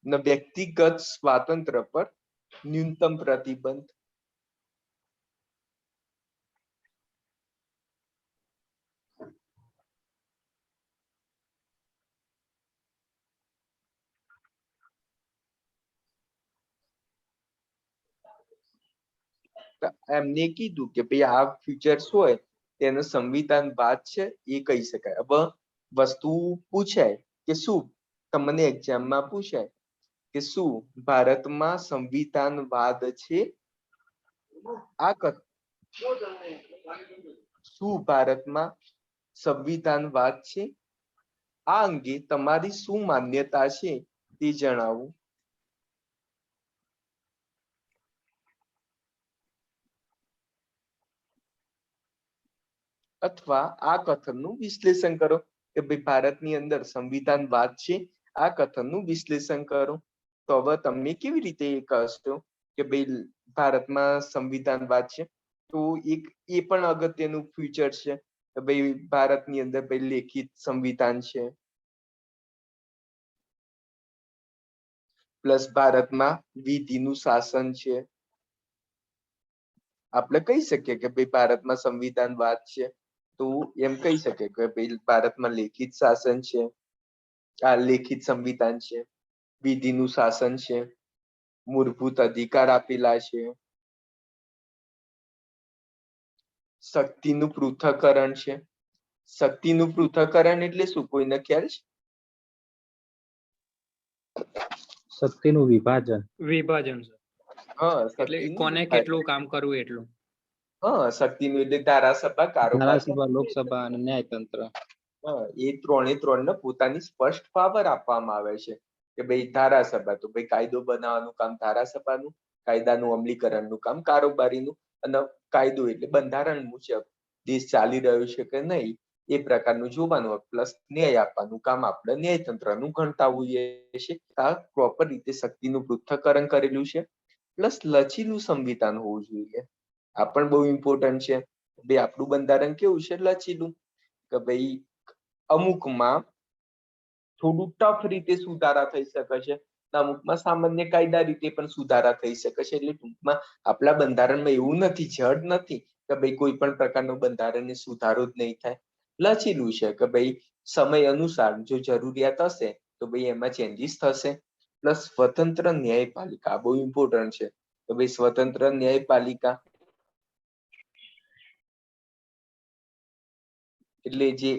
ને વ્યક્તિગત સ્વાતંત્ર્ય પર ન્યૂનતમ પ્રતિબંધ, એમને કીધું કે ભાઈ આ ફીચર્સ હોય તેને સંવિધાનવાદ છે એ કહી શકાય. હવે વસ્તુ પૂછાય કે શું, તમને એક્ઝામમાં પૂછાય કે શું ભારતમાં સંવિધાનવાદ છે? શું ભારતમાં સંવિધાનવાદ છે? આ અંગે તમારી શું માન્યતા છે તે જણાવો. અથવા આ કથનનું વિશ્લેષણ કરો કે ભાઈ ભારતની અંદર સંવિધાનવાદ છે, આ કથનનું વિશ્લેષણ કરો. તો હવે તમે કેવી રીતે કહેશો કે ભાઈ ભારતમાં સંવિધાનવાદ છે? તો એક એ પણ અગત્યનું ફીચર છે કે ભાઈ ભારતની અંદર ભાઈ લેખિત સંવિધાન છે, પ્લસ ભારતમાં વિધિનું શાસન છે. આપણે કહી શકીએ કે ભાઈ ભારતમાં સંવિધાનવાદ છે, તો એમ કહી શકે કે ભાઈ ભારતમાં લેખિત શાસન છે, આ લેખિત સંવિધાન છે, વિધિનું શાસન છે, મૂળભૂત અધિકાર આપેલા છે, શક્તિનું પૃથ્થકરણ છે. શક્તિનું પૃથ્થકરણ એટલે શું, કોઈને ખ્યાલ છે? શક્તિનું વિભાજન. વિભાજન છે. હા, એટલે શક્તિનું કોને વિભાજન. કેટલું કામ કરવું એટલું. હા, શક્તિનું એટલે ધારાસભા, કારોબાર, ધારાસભા, લોકસભા અને ન્યાયતંત્ર. હા, એ ત્રણે પોતાની સ્પષ્ટ પાવર આપવામાં આવે છે કે ભાઈ ધારાસભા તો ભાઈ કાયદો બનાવવાનું કામ ધારાસભાનું, કાયદાનું અમલીકરણનું કામ કારોબારીનું, અને કાયદો એટલે બંધારણ મુજબ દેશ ચાલી રહ્યો છે કે નહીં એ પ્રકારનું જોવાનું હોય. પ્લસ ન્યાય આપવાનું કામ આપણે ન્યાયતંત્રનું ગણતા હોઈએ છીએ. આ પ્રોપર રીતે શક્તિનું પૃથ્થકરણ કરેલું છે. પ્લસ લચીલું સંવિધાન હોવું જોઈએ. આ પણ બહુ ઇમ્પોર્ટન્ટ છે. ભાઈ આપણું બંધારણ કેવું છે? લચીલું, કે ભાઈ અમુકમાં થોડું ટફ રીતે સુધારા થઈ શકે છે, અમુકમાં સામાન્ય કાયદા રીતે પણ સુધારા થઈ શકે છે. એટલે ટૂંકમાં આપણા બંધારણમાં એવું નથી, જડ નથી કે ભાઈ કોઈ પણ પ્રકારનો બંધારણને સુધારો જ નહીં થાય. લચીલું છે કે ભાઈ સમય અનુસાર જો જરૂરિયાત હશે તો ભાઈ એમાં ચેન્જીસ થશે. પ્લસ સ્વતંત્ર ન્યાયપાલિકા બહુ ઇમ્પોર્ટન્ટ છે કે ભાઈ સ્વતંત્ર ન્યાયપાલિકા એટલે જે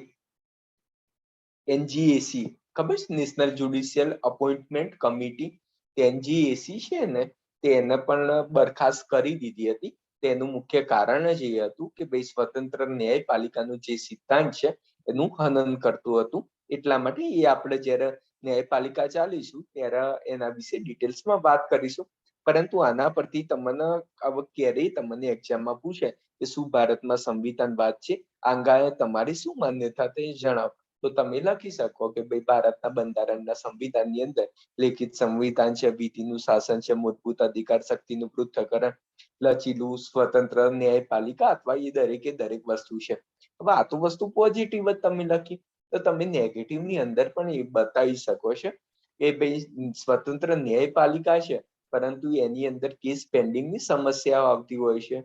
એનજીએસી, ખબર છે, નેશનલ જ્યુડિશિયલ અપોઇન્ટમેન્ટ કમિટી, એનજીએસી છે ને, તેને પણ બરખાસ્ત કરી દીધી હતી. તેનું મુખ્ય કારણ જ એ હતું કે ભાઈ સ્વતંત્ર ન્યાયપાલિકાનું જે સિદ્ધાંત છે એનું હનન કરતું હતું. એટલા માટે એ આપણે જ્યારે ન્યાયપાલિકા ચાલીશું ત્યારે એના વિશે ડિટેલ્સમાં વાત કરીશું. પરંતુ આના પરથી તમને હવે ક્યારેય તમને એક્ઝામમાં પૂછે કે શું ભારતમાં સંવિધાનવાદ છે, આંગાએ તમારી શું માન્યતા તે જણાવો, તો તમે લખી શકો કે ભાઈ ભારતના બંધારણના સંવિધાનની અંદર લેખિત સંવિધાન છે, વિધિનું શાસન છે, મૂળભૂત અધિકાર, શક્તિનું પૃથ્થકરણ, લચીલું સ્વતંત્ર ન્યાયપાલિકા, અથવા એ દરેકે દરેક વસ્તુ છે. હવે આ તો વસ્તુ પોઝિટિવ જ તમે લખી, તો તમે નેગેટિવ ની અંદર પણ એ બતાવી શકો છો કે ભાઈ સ્વતંત્ર ન્યાયપાલિકા છે પરંતુ એની અંદર કેસ પેન્ડિંગની સમસ્યાઓ આવતી હોય છે.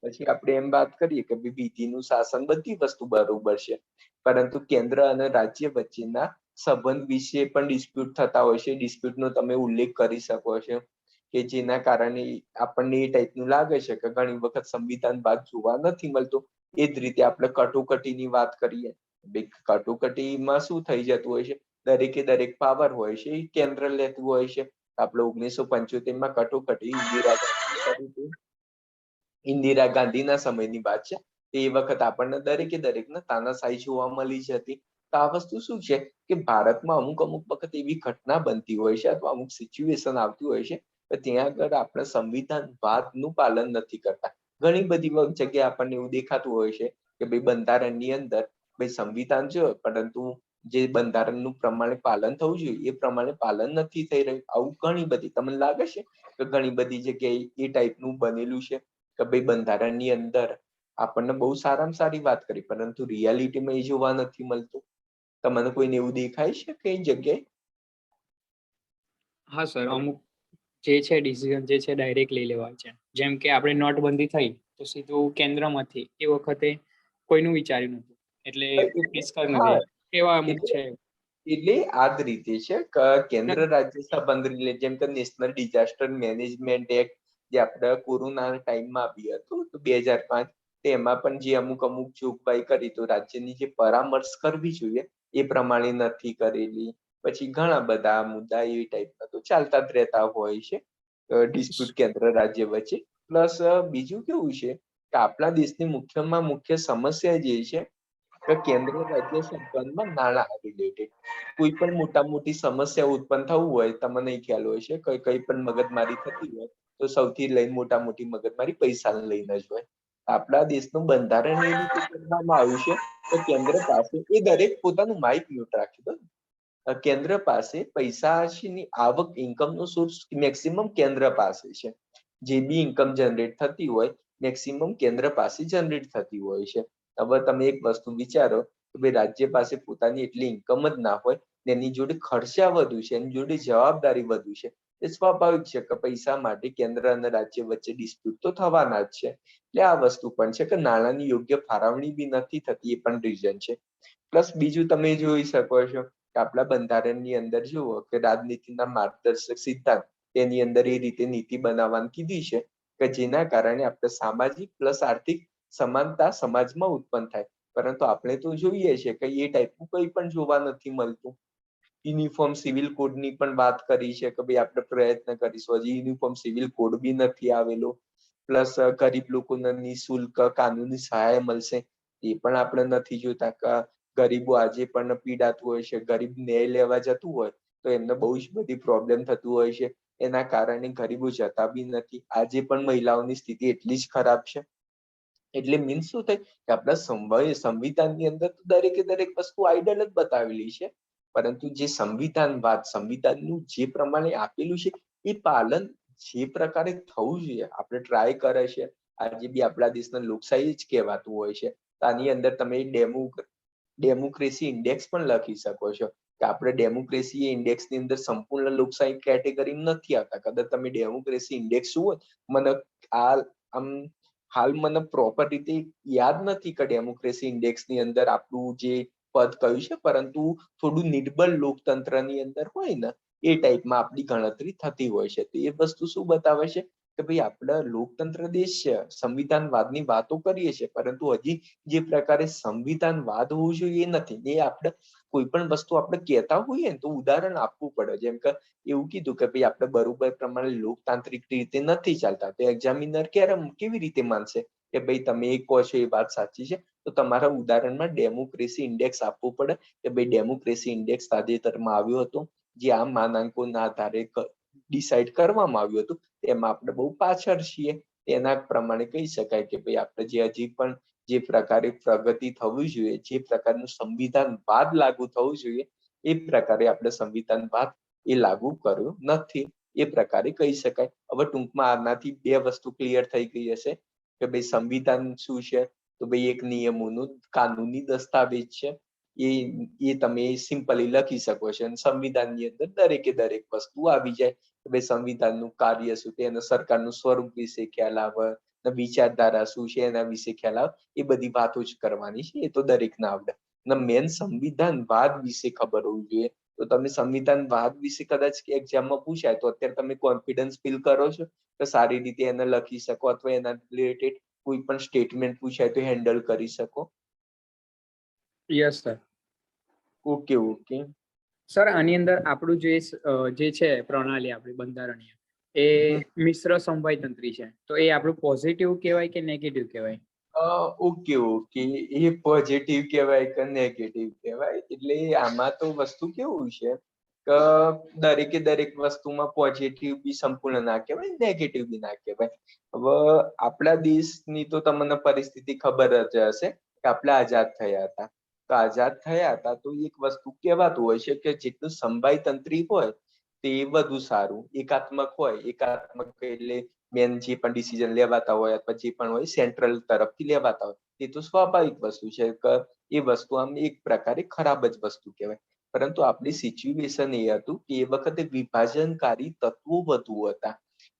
પછી આપણે એમ વાત કરીએ કે ભાઈ વિધિનું શાસન, બધી વસ્તુ બરોબર છે, પરંતુ કેન્દ્ર અને રાજ્ય વચ્ચેના સંબંધ વિશે પણ ડિસ્પ્યુટ થતા હોય છે. ડિસ્પ્યુટનો તમે ઉલ્લેખ કરી શકો છો કે જેના કારણે આપણને એ ટાઈપનું લાગે છે કે ઘણી વખત સંવિધાન બાદ જોવા નથી મળતું. એ જ રીતે આપણે કટોકટીની વાત કરીએ, કટોકટીમાં શું થઈ જતું હોય છે, દરેકે દરેક પાવર હોય છે એ કેન્દ્ર લેતું હોય છે. આપણે 1975 કટોકટી ઇન્દિરા ગાંધીના સમયની વાત છે. એ વખત આપણને દરેકે દરેકને તાનાશાહી જોવા મળી જ હતી. તો આ વસ્તુ શું છે કે ભારતમાં અમુક વખત એવી ઘટના બનતી હોય છે અથવા અમુક સિચ્યુએશન આવતી હોય છે કે ત્યાં આગળ આપણે સંવિધાનવાદનું પાલન નથી કરતા. ઘણી બધી જગ્યાએ આપણને એવું દેખાતું હોય છે કે ભાઈ બંધારણની અંદર ભાઈ સંવિધાન છે પરંતુ જે બંધારણનું પ્રમાણે પાલન થવું જોઈએ એ પ્રમાણે પાલન નથી થઈ રહ્યું. આવું ઘણી બધી, તમને લાગે છે કે ઘણી બધી જગ્યાએ એ ટાઈપનું બનેલું છે કે ભાઈ બંધારણની અંદર આપણને બહુ સારામાં સારી વાત કરી પરંતુ રિયાલિટીમાં એ જોવા નથી મળતું? તમને કોઈને એવું દેખાય છે કઈ જગ્યાએ? હા સર, અમુક જે છે ડિસિઝન જે છે ડાયરેક્ટ લઈ લેવાય છે. જેમ કે આપણે નોટબંધી થઈ તો સીધું કેન્દ્રમાંથી, એ વખતે કોઈનું વિચાર્યું નતું, એટલે નિષ્કાળ હા, નથી. એવા અમુક એટલે છે. એટલે આ જ રીતે છે કે કેન્દ્ર રાજ્ય સંબંધ, જેમ કે નેશનલ ડિઝાસ્ટર મેનેજમેન્ટ એક્ટ જે આપણે કોરોનાના ટાઈમમાં આવ્યું હતું તો 2005, તેમાં પણ જે અમુક જોગવાઈ કરી તો રાજ્યની જે પરામર્શ કરવી જોઈએ એ પ્રમાણે નથી કરેલી. પછી ઘણા બધા મુદ્દા એ ટાઈપના તો ચાલતા જ રહેતા હોય છે ડિસ્પ્યુટ કેન્દ્ર રાજ્ય વચ્ચે. પ્લસ બીજું કેવું છે કે આપણા દેશની મુખ્યમાં મુખ્ય સમસ્યા જે છે કે કેન્દ્ર રાજ્ય સંબંધમાં નાણાં રિલેટેડ કોઈ પણ મોટી સમસ્યા ઉત્પન્ન થવું હોય, તમને ખ્યાલ હોય છે કઈ પણ મગજમારી થતી હોય તો સૌથી મોટી મગજમારી પૈસાને લઈને જ હોય. આપણા દેશનું બંધારણ એ રીતે કરવામાં આવ્યું છે કે કેન્દ્ર પાસે, એ દરેક પોતાનું માઇક મ્યુટ રાખી દો, કેન્દ્ર પાસે પૈસાની આવક, ઇન્કમનો સોર્સ મેક્સિમમ કેન્દ્ર પાસે છે. જે બી ઇન્કમ જનરેટ થતી હોય મેક્સિમમ કેન્દ્ર પાસે જનરેટ થતી હોય છે. હવે તમે એક વસ્તુ વિચારો કે ભાઈ રાજ્ય પાસે પોતાની એટલી ઇન્કમ જ ના હોય, એની જોડે ખર્ચા વધુ છે, એની જોડે જવાબદારી વધુ છે. એ સ્વાભાવિક છે કે પૈસા માટે કેન્દ્ર અને રાજ્ય વચ્ચે ડિસ્પ્યુટ તો થવાના જ છે. એટલે આ વસ્તુ પણ છે કે નાણાંની યોગ્ય ફાળવણી બી નથી થતી, એ પણ રીઝન છે. પ્લસ બીજું તમે જોઈ શકો છો કે આપણા બંધારણની અંદર જુઓ કે રાજનીતિના માર્ગદર્શક સિદ્ધાંત, તેની અંદર એ રીતે નીતિ બનાવવાની કીધી છે કે જેના કારણે આપણે સામાજિક પ્લસ આર્થિક સમાનતા સમાજમાં ઉત્પન્ન થાય. પરંતુ આપણે તો જોઈએ છે કે એ ટાઈપનું કંઈ પણ જોવા નથી મળતું. યુનિફોર્મ સિવિલ કોડ ની પણ વાત કરી છે કે ભાઈ આપણે પ્રયત્ન કરીશું. હજી યુનિફોર્મ સિવિલ કોડ બી નથી આવેલો. પ્લસ ગરીબ લોકોને નિઃશુલ્ક કાનૂની સહાય મળશે એ પણ આપણે નથી જોતા કે ગરીબો આજે પણ પીડાતું હોય છે. ગરીબ ન્યાય લેવા જતું હોય તો એમને બહુ જ બધી પ્રોબ્લેમ થતું હોય છે. એના કારણે ગરીબો જતા બી નથી. આજે પણ મહિલાઓની સ્થિતિ એટલી જ ખરાબ છે. એટલે મીન્સ શું થાય કે આપણા સંવિધાનની અંદર તો દરેકે દરેક વસ્તુ આઈડલ જ બતાવેલી છે, પરંતુ જે સંવિધાનનું જે પ્રમાણે આપેલું છે એ પાલન જે પ્રકારે થવું જોઈએ આપણે ટ્રાય કરે છે. આજે બી આપણા દેશના લોકશાહી જ કહેવાતું હોય છે. તો આની અંદર તમે ડેમોક્રેસી ઇન્ડેક્સ પણ લખી શકો છો કે આપણે ડેમોક્રેસી ઇન્ડેક્સની અંદર સંપૂર્ણ લોકશાહી કેટેગરી નથી આવતા. કદાચ તમે ડેમોક્રેસી ઇન્ડેક્સ જુઓ, મને હાલ મને પ્રોપર રીતે યાદ નથી કે ડેમોક્રેસી ઇન્ડેક્સની અંદર આપણું જે પદ કયું છે, પરંતુ થોડું નિર્બળ લોકતંત્રની અંદર હોય ને એ ટાઈપમાં આપણી ગણતરી થતી હોય છે. તો એ વસ્તુ શું બતાવે છે કે ભાઈ આપણા લોકતંત્ર દેશ છે, સંવિધાનવાદની વાતો કરીએ છીએ, પરંતુ હજી જે પ્રકારે સંવિધાનવાદ હોવું જોઈએ એ નથી. એ આપણે કોઈ પણ વસ્તુ આપણે કહેતા હોઈએ ને તો ઉદાહરણ આપવું પડે. જેમ કે એવું કીધું કે ભાઈ આપણે બરોબર પ્રમાણે લોકતાંત્રિક રીતે નથી ચાલતા, તો એક્ઝામિનર કેવી રીતે માનશે કે ભાઈ તમે એ કહો છો એ વાત સાચી છે? તો તમારા ઉદાહરણમાં ડેમોક્રેસી ઇન્ડેક્સ આપવું પડે કે ભાઈ ડેમોક્રેસી ઇન્ડેક્સ તાજેતરમાં આવ્યો હતો, જે આ માનાંકોના આધારે ડિસાઇડ કરવામાં આવ્યું હતું. એમાં આપણે બહુ પાછળ છીએ. એના પ્રમાણે કહી શકાય કે ભાઈ આપણે હજી પણ જે પ્રકારે પ્રગતિ થવી જોઈએ, જે પ્રકારનું સંવિધાનવાદ લાગુ થવું જોઈએ, એ પ્રકારે આપણે સંવિધાનવાદ એ લાગુ કર્યું નથી. એ પ્રકારે કહી શકાય. હવે ટૂંકમાં આનાથી બે વસ્તુ ક્લિયર થઈ ગઈ હશે કે ભાઈ સંવિધાન શું છે. તો ભાઈ એક નિયમોનું કાનૂની દસ્તાવેજ છે. એ તમે સિમ્પલી લખી શકો છો અને સંવિધાનની અંદર દરેકે દરેક વસ્તુ આવી જાય. ભાઈ સંવિધાનનું કાર્ય શું છે, એના સરકારનું સ્વરૂપ વિશે ખ્યાલ આવે, વિચારધારા શું છે એના વિશે ખ્યાલ આવે. એ બધી વાતો જ કરવાની છે. એ તો દરેકને આવડે. મેન સંવિધાનવાદ વિશે ખબર હોવી જોઈએ. તો તમે સંવિધાનવાદ વિશે કદાચ એક્ઝામમાં પૂછાય તો અત્યારે તમે કોન્ફિડન્સ ફીલ કરો છો કે સારી રીતે એને લખી શકો, અથવા એના રિલેટેડ કોઈ પણ સ્ટેટમેન્ટ પૂછાય તો હેન્ડલ કરી શકો? Yes sir. ઓકે. સર આની અંદર આપણું જે છે પ્રણાલી આપણી બંધારણીય, એ મિશ્ર સમવાય તંત્રી છે. તો એ આપણું પોઝિટિવ કહેવાય કે નેગેટિવ કહેવાય? ઓકે. એ પોઝિટિવ કહેવાય કે નેગેટિવ કહેવાય? એટલે આમાં તો વસ્તુ કેવું છે કે દરેકે દરેક વસ્તુમાં પોઝિટિવ બી સંપૂર્ણ ના કહેવાય, નેગેટિવ બી ના કહેવાય. હવે આપણા દેશની તો તમને પરિસ્થિતિ ખબર જ હશે કે આપણે આઝાદ થયા હતા. તો આઝાદ થયા હતા તો એક વસ્તુ કહેવાતું હોય છે કે જેટલું સમવાય તંત્રી હોય તે વધુ સારું. એકાત્મક હોય, એકાત્મક એટલે મેન જે પણ ડિસિઝન લેવાતા હોય અથવા જે પણ હોય સેન્ટ્રલ તરફથી લેવાતા હોય, એ તો સ્વાભાવિક વસ્તુ છે કે એ વસ્તુ આમ એક પ્રકારે ખરાબ જ વસ્તુ કહેવાય. પરંતુ આપણી સિચ્યુએશન એ હતું કે એ વખતે વિભાજનકારી તત્વો વધુ હતા.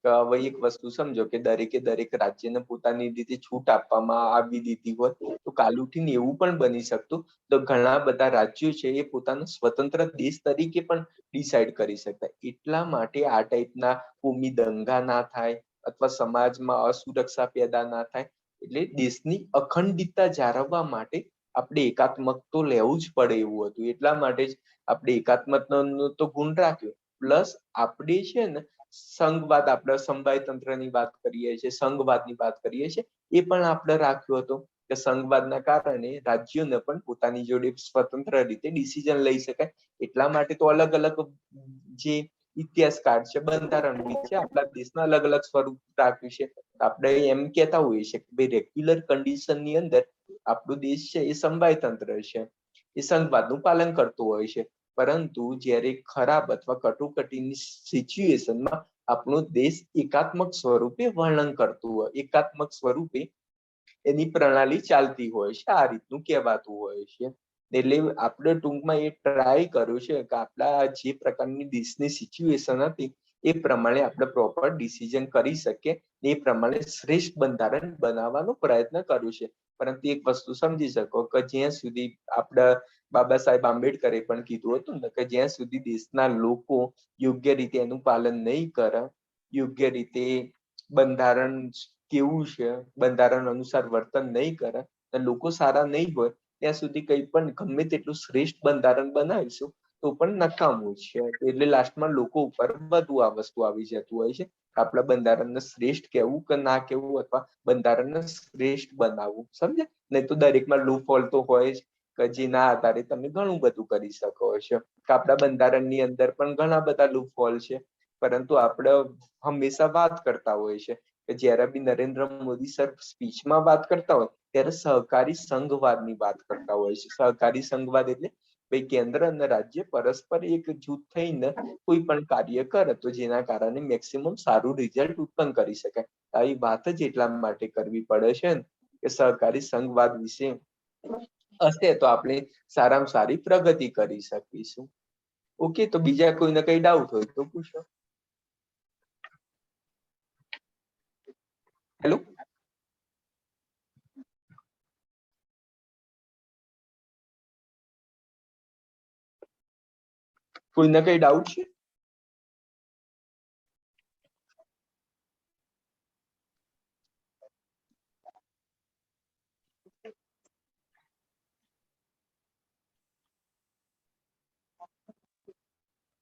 હવે એક વસ્તુ સમજો કે દરેકે દરેક રાજ્યને પોતાની રીતે છૂટ આપવામાં આવી દીધી હોય તો કાલ ઉઠીને એવું પણ બની શકતું તો ઘણા બધા રાજ્યો છે એ પોતાનો સ્વતંત્ર દેશ તરીકે પણ ડિસાઇડ કરી શકતા. એટલા માટે આ ટાઈપના કોમી દંગા ના થાય અથવા સમાજમાં અસુરક્ષા પેદા ના થાય. એટલે દેશની અખંડિતતા જાળવવા માટે આપણે એકાત્મક તો લેવું જ પડે એવું હતું. એટલા માટે જ આપણે એકાત્મકનો તો ગુણ રાખ્યો. પ્લસ આપણે છે ને સંઘવાદ, આપણે સમવાય તંત્રની વાત કરીએ છીએ, સંઘવાદની વાત કરીએ છીએ, એ પણ આપણે રાખ્યો હતો કે સંઘવાદના કારણે રાજ્યોને પણ પોતાની જોડે સ્વતંત્ર રીતે ડિસિઝન લઈ શકાય. એટલા માટે તો અલગ અલગ જે ઇતિહાસકાર છે, બંધારણ છે, આપણા દેશના અલગ અલગ સ્વરૂપ રાખ્યું છે. આપણે એમ કહેતા હોઈએ છીએ કે ભાઈ રેગ્યુલર કન્ડિશનની અંદર આપણો દેશ છે એ સમવાય તંત્ર છે, એ સંઘવાદનું પાલન કરતું હોય છે. પરંતુ જ્યારે ખરાબ અથવા કટોકટીની સિચ્યુએશનમાં આપણો દેશ એકાત્મક સ્વરૂપે વર્ણન કરતું હોય, એકાત્મક સ્વરૂપે એની પ્રણાલી ચાલતી હોય છે. આ રીતનું કહેવાતું હોય છે. એટલે આપણે ટૂંકમાં એ ટ્રાય કર્યું છે કે આપણા જે પ્રકારની દેશની સિચ્યુએશન હતી એ પ્રમાણે આપણે પ્રોપર ડિસિઝન કરી શકીએ, એ પ્રમાણે શ્રેષ્ઠ બંધારણ બનાવવાનો પ્રયત્ન કર્યો છે. પરંતુ એક વસ્તુ સમજી શકો કે જ્યાં સુધી આપણા બાબા સાહેબ આંબેડકરે પણ કીધું હતું ને કે જ્યાં સુધી દેશના લોકો યોગ્ય રીતે એનું પાલન નહીં કરે, યોગ્ય રીતે બંધારણ કેવું છે, બંધારણ અનુસાર વર્તન નહીં કરે, લોકો સારા નહીં હોય ત્યાં સુધી કંઈ પણ ગમે તેટલું શ્રેષ્ઠ બંધારણ બનાવીશું તો પણ નકામું છે. એટલે લાસ્ટમાં લોકો ઉપર બધું આ વસ્તુ આવી જતું હોય છે. આપણા બંધારણને શ્રેષ્ઠ કહેવું કે ના કહેવું, અથવા બંધારણને શ્રેષ્ઠ બનાવવું, સમજે? નહીં તો દરેકમાં લૂપહોલ તો હોય જ, કે જેના આધારે તમે ઘણું બધું કરી શકો છો. આપણા બંધારણની અંદર પણ ઘણા બધા લૂપહોલ છે, પરંતુ આપણે હંમેશા વાત કરતા હોય છે કે જ્યારે બી નરેન્દ્ર મોદી સર સ્પીચમાં વાત કરતા હોય ત્યારે સહકારી સંઘવાદની વાત કરતા હોય છે. સહકારી સંઘવાદ એટલે ભાઈ કેન્દ્ર અને રાજ્ય પરસ્પર એક જૂથ થઈને કોઈ પણ કાર્ય કરે તો જેના કારણે મેક્સિમમ સારું રિઝલ્ટ ઉત્પન્ન કરી શકાય. આવી વાત જ એટલા માટે કરવી પડે છે ને કે સહકારી સંઘવાદ વિશે હશે તો આપણે સારામાં સારી પ્રગતિ કરી શકીશું. ઓકે, તો બીજા કોઈને કઈ ડાઉટ હોય તો પૂછો. હેલો, કોઈને કઈ ડાઉટ છે?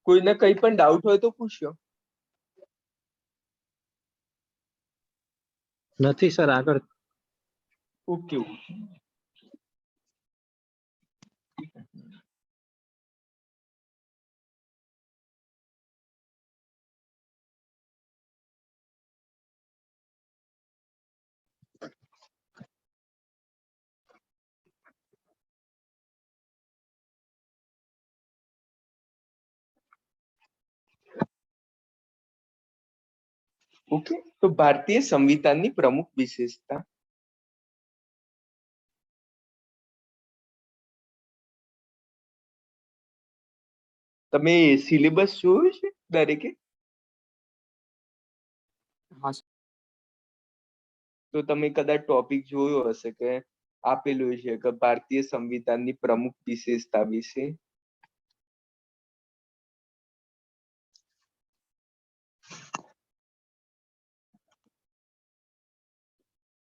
કોઈને કઈ પણ ડાઉટ હોય તો પૂછો. નથી સર, આગળ. ઓકે. ઓકે, તો ભારતીય સંવિધાનની પ્રમુખ વિશેષતા. તમે સિલેબસ જોયો છે દરેકે? હા. તો તમે કદાચ ટોપિક જોયો હશે કે આપેલું છે કે ભારતીય સંવિધાનની પ્રમુખ વિશેષતા વિશે.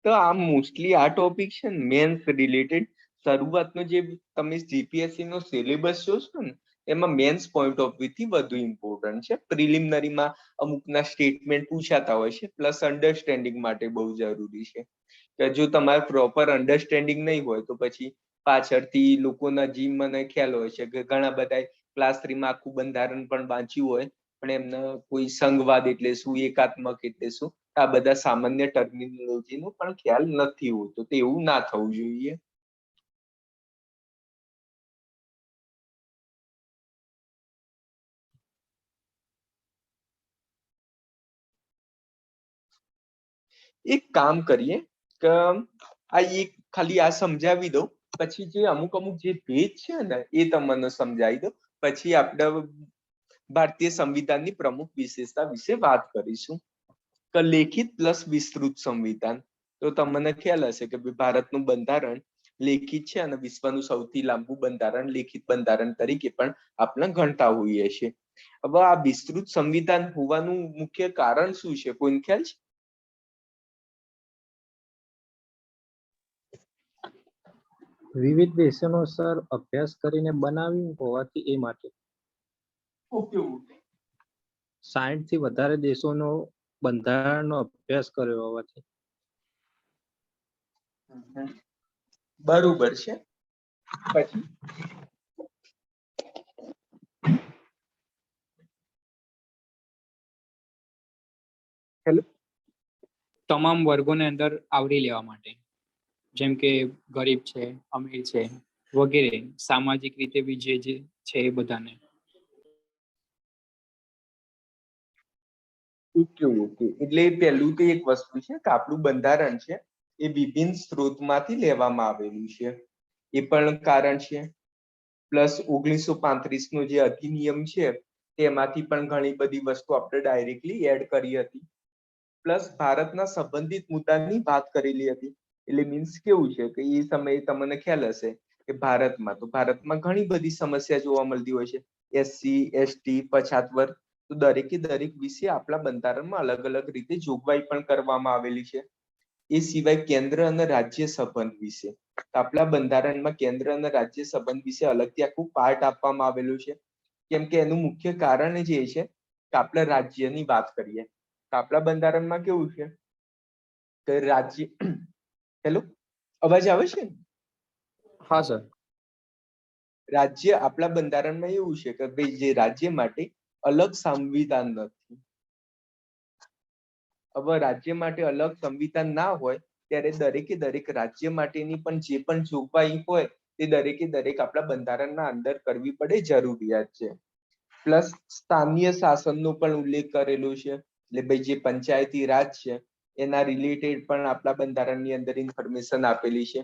તો આ મોસ્ટલી આ ટોપિક છે ને મેન્સ રિલેટેડ. શરૂઆતનો જે તમે જીપીએસસી નો સિલેબસ જોશો ને એમાં મેન્સ પોઈન્ટ ઓફ વ્યૂ થી વધુ ઇમ્પોર્ટન્ટ છે. પ્રિલિમિનરીમાં અમુકના સ્ટેટમેન્ટ પૂછાતા હોય છે, પ્લસ અન્ડરસ્ટેન્ડિંગ માટે બહુ જરૂરી છે. કે જો તમારે પ્રોપર અન્ડરસ્ટેન્ડિંગ નહીં હોય તો પછી પાછળથી લોકોના જીમ મને ખ્યાલ હોય છે કે ઘણા બધા ક્લાસ 3 માં આખું બંધારણ પણ વાંચ્યું હોય પણ એમને કોઈ સંઘવાદ એટલે શું, એકાત્મક એટલે શું, આ બધા સામાન્ય ટર્મિનોલોજી નો પણ ખ્યાલ નથી હોતો. તો એવું ના થવું જોઈએ. એક કામ કરીએ કે આ એક ખાલી આ સમજાવી દઉં, પછી જે અમુક જે ભેદ છે ને એ તમને સમજાવી દો, પછી આપણે ભારતીય સંવિધાનની પ્રમુખ વિશેષતા વિશે વાત કરીશું. કે લેખિત પ્લસ વિસ્તૃત સંવિધાન. તો તમને ખ્યાલ હશે કે ભારતનું બંધારણ લેખિત છે અને વિશ્વનું સૌથી લાંબુ બંધારણ લેખિત બંધારણ તરીકે પણ આપણે ગણતા હોઈએ છીએ. હવે આ વિસ્તૃત સંવિધાન હોવાનું મુખ્ય કારણ શું છે, કોઈને ખ્યાલ છે? વિવિધ દેશોનો સર અભ્યાસ કરીને બનાવ્યું હોવાથી એ માટે. ઓકે. 60 થી વધારે દેશોનો બંધારણનો અભ્યાસ કર્યો હોવાથી. બરોબર છે. પછી હેલો, તમામ વર્ગોને અંદર આવરી લેવા માટે, જેમ કે ગરીબ છે, અમીર છે વગેરે, સામાજિક રીતે બી જે છે એ બધાને. ઓકે. એટલે પહેલું તો એક વસ્તુ છે કે આપણું બંધારણ છે એ વિભિન્ન સ્ત્રોતમાંથી લેવામાં આવેલું છે, એ પણ કારણ છે. પ્લસ 1935 નો જે અધિનિયમ છે તેમાંથી પણ ઘણી બધી વસ્તુ આપણે ડાયરેક્ટલી એડ કરી હતી. પ્લસ ભારતના સંબંધિત મુદ્દાની વાત કરેલી હતી. એટલે મીન્સ કેવું છે કે એ સમયે તમને ખ્યાલ હશે કે ભારતમાં ઘણી બધી સમસ્યા જોવા મળતી હોય છે. એસસી એસટી પછાત વર્ગ, તો દરેકે દરેક વિશે આપણા બંધારણમાં અલગ અલગ રીતે જોગવાઈ પણ કરવામાં આવેલી છે. એ સિવાય કેન્દ્ર અને રાજ્ય સંબંધ વિશે આપણા બંધારણમાં કેન્દ્ર અને રાજ્ય સંબંધ વિશે અલગથી આખું પાર્ટ આપવામાં આવેલું છે. કેમ કે એનું મુખ્ય કારણ જે છે કે આપણા રાજ્યની વાત કરીએ તો આપણા બંધારણમાં કેવું છે કે રાજ્ય હેલો અવાજ આવે છે ને? હા સર. રાજ્ય આપણા બંધારણમાં એવું છે કે ભાઈ જે રાજ્ય માટે અલગ સંવિધાન નથી. હવે રાજ્ય માટે અલગ સંવિધાન ના હોય ત્યારે દરેકે દરેક રાજ્ય માટેની પણ જે પણ જોગવાઈ હોય તે દરેકે દરેક આપણા બંધારણના અંદર કરવી પડે, જરૂરિયાત છે. પ્લસ સ્થાનીય શાસનનો પણ ઉલ્લેખ કરેલો છે, એટલે ભાઈ જે પંચાયતી રાજ છે એના રિલેટેડ પણ આપણા બંધારણની અંદર ઇન્ફોર્મેશન આપેલી છે.